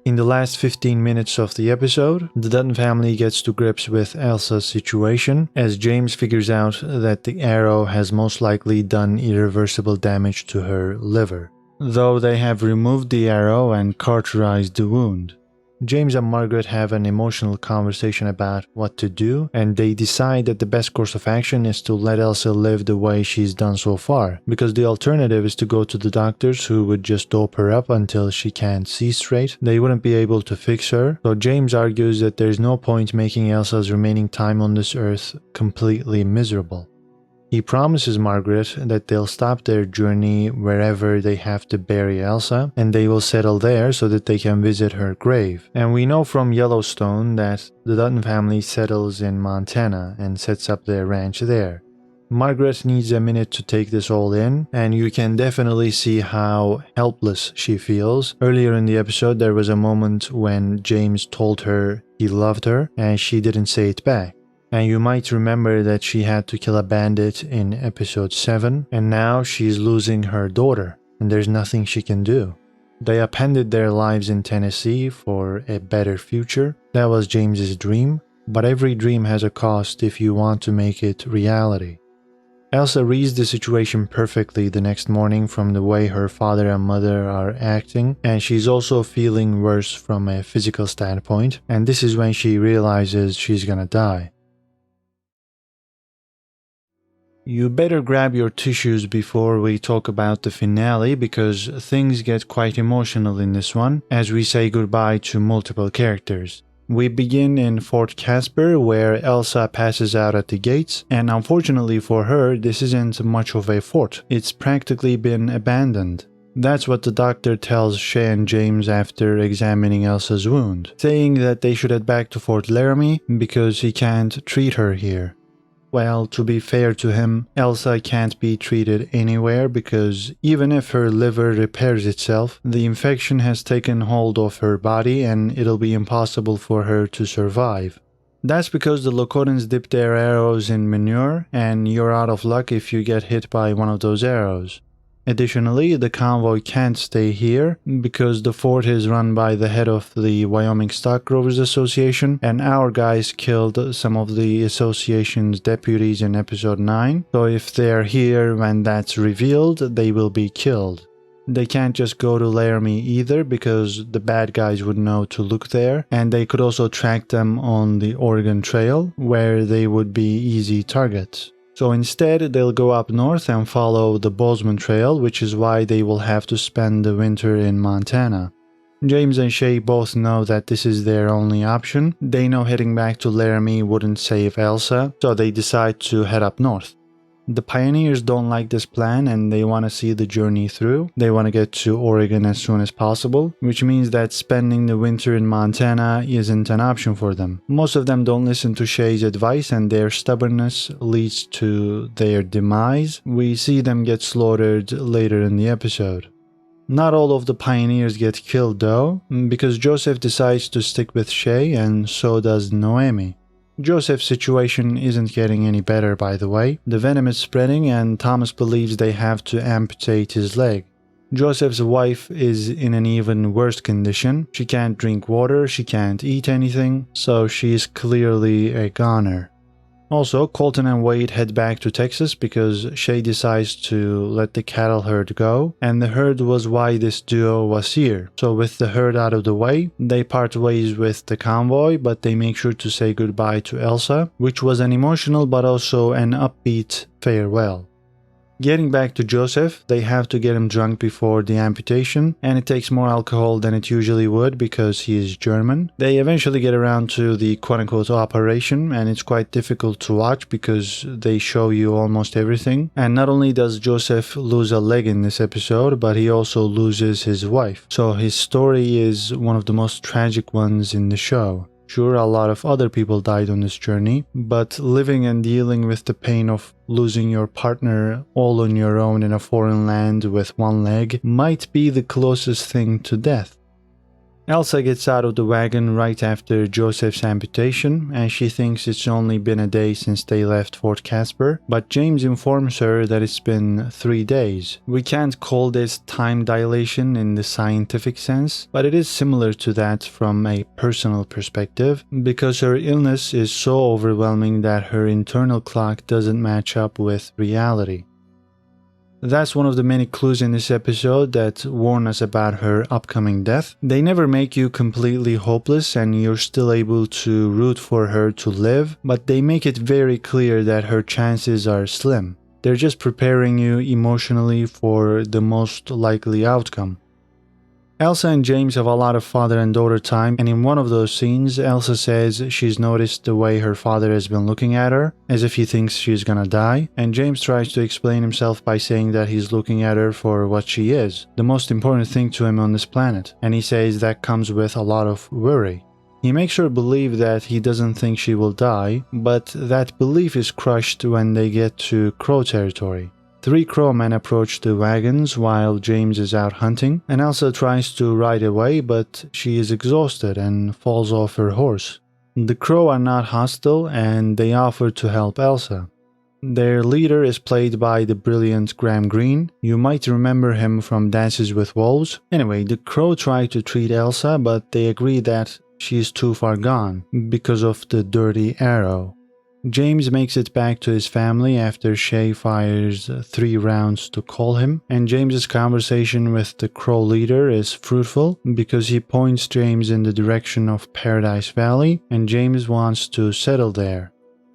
In the last 15 minutes of the episode, the Dutton family gets to grips with Elsa's situation as James figures out that the arrow has most likely done irreversible damage to her liver, though they have removed the arrow and cauterized the wound. James and Margaret have an emotional conversation about what to do, and they decide that the best course of action is to let Elsa live the way she's done so far, because the alternative is to go to the doctors who would just dope her up until she can't see straight. They wouldn't be able to fix her, so James argues that there's no point making Elsa's remaining time on this earth completely miserable. He promises Margaret that they'll stop their journey wherever they have to bury Elsa, and they will settle there so that they can visit her grave. And we know from Yellowstone that the Dutton family settles in Montana and sets up their ranch there. Margaret needs a minute to take this all in, and you can definitely see how helpless she feels. Earlier in the episode, there was a moment when James told her he loved her, and she didn't say it back. And you might remember that she had to kill a bandit in episode 7, and now she's losing her daughter, and there's nothing she can do. They appended their lives in Tennessee for a better future. That was James's dream, but every dream has a cost if you want to make it reality. Elsa reads the situation perfectly the next morning from the way her father and mother are acting, and she's also feeling worse from a physical standpoint, and this is when she realizes she's gonna die. You better grab your tissues before we talk about the finale, because things get quite emotional in this one, as we say goodbye to multiple characters. We begin in Fort Casper, where Elsa passes out at the gates, and unfortunately for her, this isn't much of a fort. It's practically been abandoned. That's what the doctor tells Shay and James after examining Elsa's wound, saying that they should head back to Fort Laramie because he can't treat her here. Well, to be fair to him, Elsa can't be treated anywhere because even if her liver repairs itself, the infection has taken hold of her body and it'll be impossible for her to survive. That's because the Lakotans dip their arrows in manure, and you're out of luck if you get hit by one of those arrows. Additionally, the convoy can't stay here because the fort is run by the head of the Wyoming Stockgrowers Association, and our guys killed some of the association's deputies in episode 9, so if they're here when that's revealed, they will be killed. They can't just go to Laramie either because the bad guys would know to look there, and they could also track them on the Oregon Trail, where they would be easy targets. So instead, they'll go up north and follow the Bozeman Trail, which is why they will have to spend the winter in Montana. James and Shay both know that this is their only option. They know heading back to Laramie wouldn't save Elsa, so they decide to head up north. The pioneers don't like this plan and they want to see the journey through. They want to get to Oregon as soon as possible, which means that spending the winter in Montana isn't an option for them. Most of them don't listen to Shay's advice and their stubbornness leads to their demise. We see them get slaughtered later in the episode. Not all of the pioneers get killed though, because Joseph decides to stick with Shay and so does Noemi. Joseph's situation isn't getting any better, by the way. The venom is spreading and Thomas believes they have to amputate his leg. Joseph's wife is in an even worse condition. She can't drink water, she can't eat anything, so she's clearly a goner. Also, Colton and Wade head back to Texas because Shay decides to let the cattle herd go, and the herd was why this duo was here. So with the herd out of the way, they part ways with the convoy, but they make sure to say goodbye to Elsa, which was an emotional but also an upbeat farewell. Getting back to Joseph, they have to get him drunk before the amputation, and it takes more alcohol than it usually would because he is German. They eventually get around to the quote-unquote operation, and it's quite difficult to watch because they show you almost everything. And not only does Joseph lose a leg in this episode, but he also loses his wife. So his story is one of the most tragic ones in the show. Sure, a lot of other people died on this journey, but living and dealing with the pain of losing your partner all on your own in a foreign land with one leg might be the closest thing to death. Elsa gets out of the wagon right after Joseph's amputation, and she thinks it's only been a day since they left Fort Casper, but James informs her that it's been 3 days. We can't call this time dilation in the scientific sense, but it is similar to that from a personal perspective, because her illness is so overwhelming that her internal clock doesn't match up with reality. That's one of the many clues in this episode that warn us about her upcoming death. They never make you completely hopeless and you're still able to root for her to live, but they make it very clear that her chances are slim. They're just preparing you emotionally for the most likely outcome. Elsa and James have a lot of father and daughter time, and in one of those scenes, Elsa says she's noticed the way her father has been looking at her, as if he thinks she's gonna die, and James tries to explain himself by saying that he's looking at her for what she is, the most important thing to him on this planet, and he says that comes with a lot of worry. He makes her believe that he doesn't think she will die, but that belief is crushed when they get to Crow territory. 3 crowmen approach the wagons while James is out hunting, and Elsa tries to ride away, but she is exhausted and falls off her horse. The crow are not hostile and they offer to help Elsa. Their leader is played by the brilliant Graham Greene. You might remember him from Dances with Wolves. Anyway, the crow try to treat Elsa, but they agree that she is too far gone because of the dirty arrow. James makes it back to his family after Shay fires 3 rounds to call him, and James's conversation with the crow leader is fruitful because he points James in the direction of Paradise Valley, and James wants to settle there.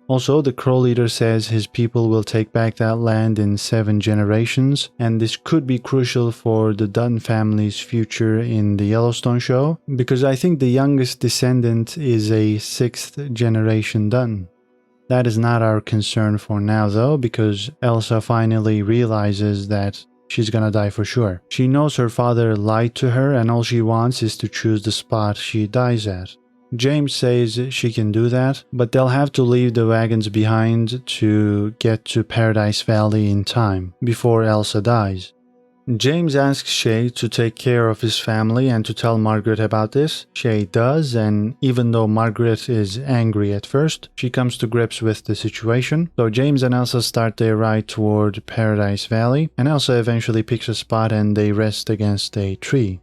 Also, the crow leader says his people will take back that land in 7 generations, and this could be crucial for the Dutton family's future in the Yellowstone show, because I think the youngest descendant is a 6th generation Dutton. That is not our concern for now though, because Elsa finally realizes that she's gonna die for sure. She knows her father lied to her and all she wants is to choose the spot she dies at. James says she can do that, but they'll have to leave the wagons behind to get to Paradise Valley in time, before Elsa dies. James asks Shay to take care of his family and to tell Margaret about this. Shay does, and even though Margaret is angry at first, she comes to grips with the situation. So James and Elsa start their ride toward Paradise Valley, and Elsa eventually picks a spot and they rest against a tree.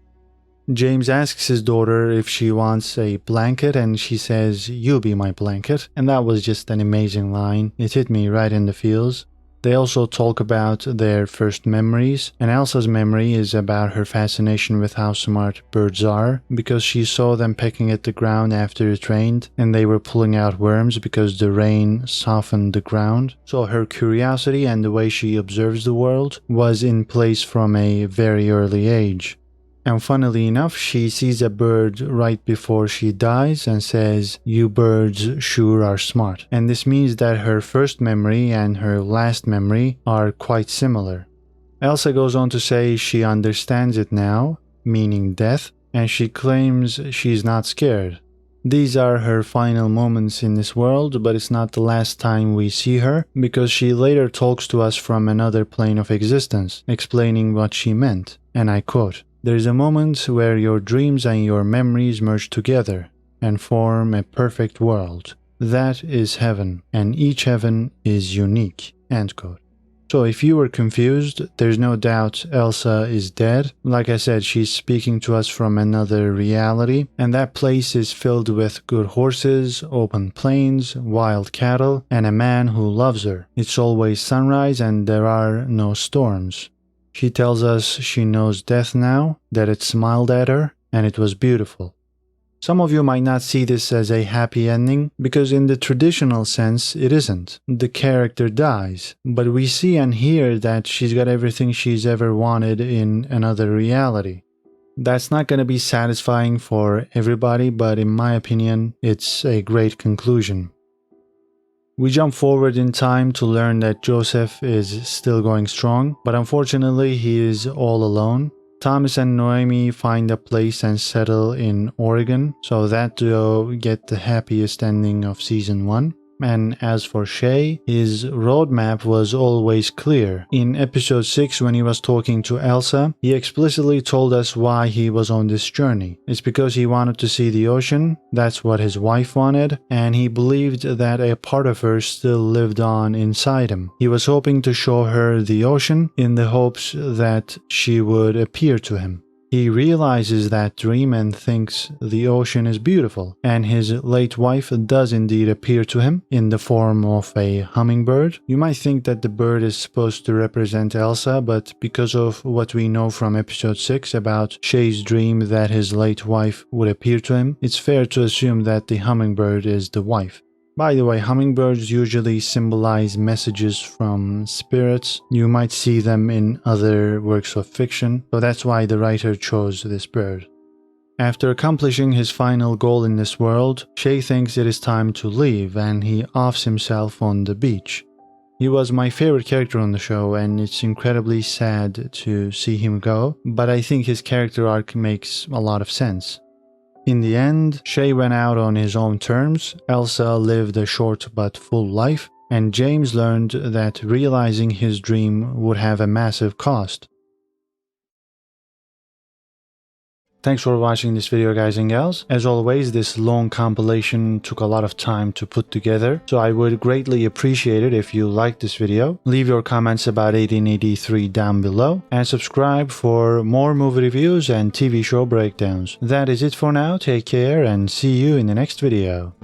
James asks his daughter if she wants a blanket, and she says, "You be my blanket," and that was just an amazing line. It hit me right in the feels. They also talk about their first memories, and Elsa's memory is about her fascination with how smart birds are, because she saw them pecking at the ground after it rained, and they were pulling out worms because the rain softened the ground. So her curiosity and the way she observes the world was in place from a very early age. And funnily enough, she sees a bird right before she dies and says, "You birds sure are smart." And this means that her first memory and her last memory are quite similar. Elsa goes on to say she understands it now, meaning death, and she claims she's not scared. These are her final moments in this world, but it's not the last time we see her, because she later talks to us from another plane of existence, explaining what she meant, and I quote, "There is a moment where your dreams and your memories merge together and form a perfect world. That is heaven, and each heaven is unique." End quote. So if you were confused, there's no doubt Elsa is dead. Like I said, she's speaking to us from another reality, and that place is filled with good horses, open plains, wild cattle, and a man who loves her. It's always sunrise and there are no storms. She tells us she knows death now, that it smiled at her, and it was beautiful. Some of you might not see this as a happy ending, because in the traditional sense, it isn't. The character dies, but we see and hear that she's got everything she's ever wanted in another reality. That's not going to be satisfying for everybody, but in my opinion, it's a great conclusion. We jump forward in time to learn that Joseph is still going strong, but unfortunately he is all alone. Thomas and Noemi find a place and settle in Oregon, so that duo get the happiest ending of season 1. And as for Shay, his roadmap was always clear. In episode 6, when he was talking to Elsa, he explicitly told us why he was on this journey. It's because he wanted to see the ocean, that's what his wife wanted, and he believed that a part of her still lived on inside him. He was hoping to show her the ocean in the hopes that she would appear to him. He realizes that dream and thinks the ocean is beautiful, and his late wife does indeed appear to him in the form of a hummingbird. You might think that the bird is supposed to represent Elsa, but because of what we know from episode 6 about Shay's dream that his late wife would appear to him, it's fair to assume that the hummingbird is the wife. By the way, hummingbirds usually symbolize messages from spirits. You might see them in other works of fiction, so that's why the writer chose this bird. After accomplishing his final goal in this world, Shay thinks it is time to leave, and he offs himself on the beach. He was my favorite character on the show, and it's incredibly sad to see him go, but I think his character arc makes a lot of sense. In the end, Shay went out on his own terms, Elsa lived a short but full life, and James learned that realizing his dream would have a massive cost. Thanks for watching this video, guys and gals. As always, this long compilation took a lot of time to put together, so I would greatly appreciate it if you liked this video. Leave your comments about 1883 down below, and subscribe for more movie reviews and TV show breakdowns. That is it for now, take care and see you in the next video.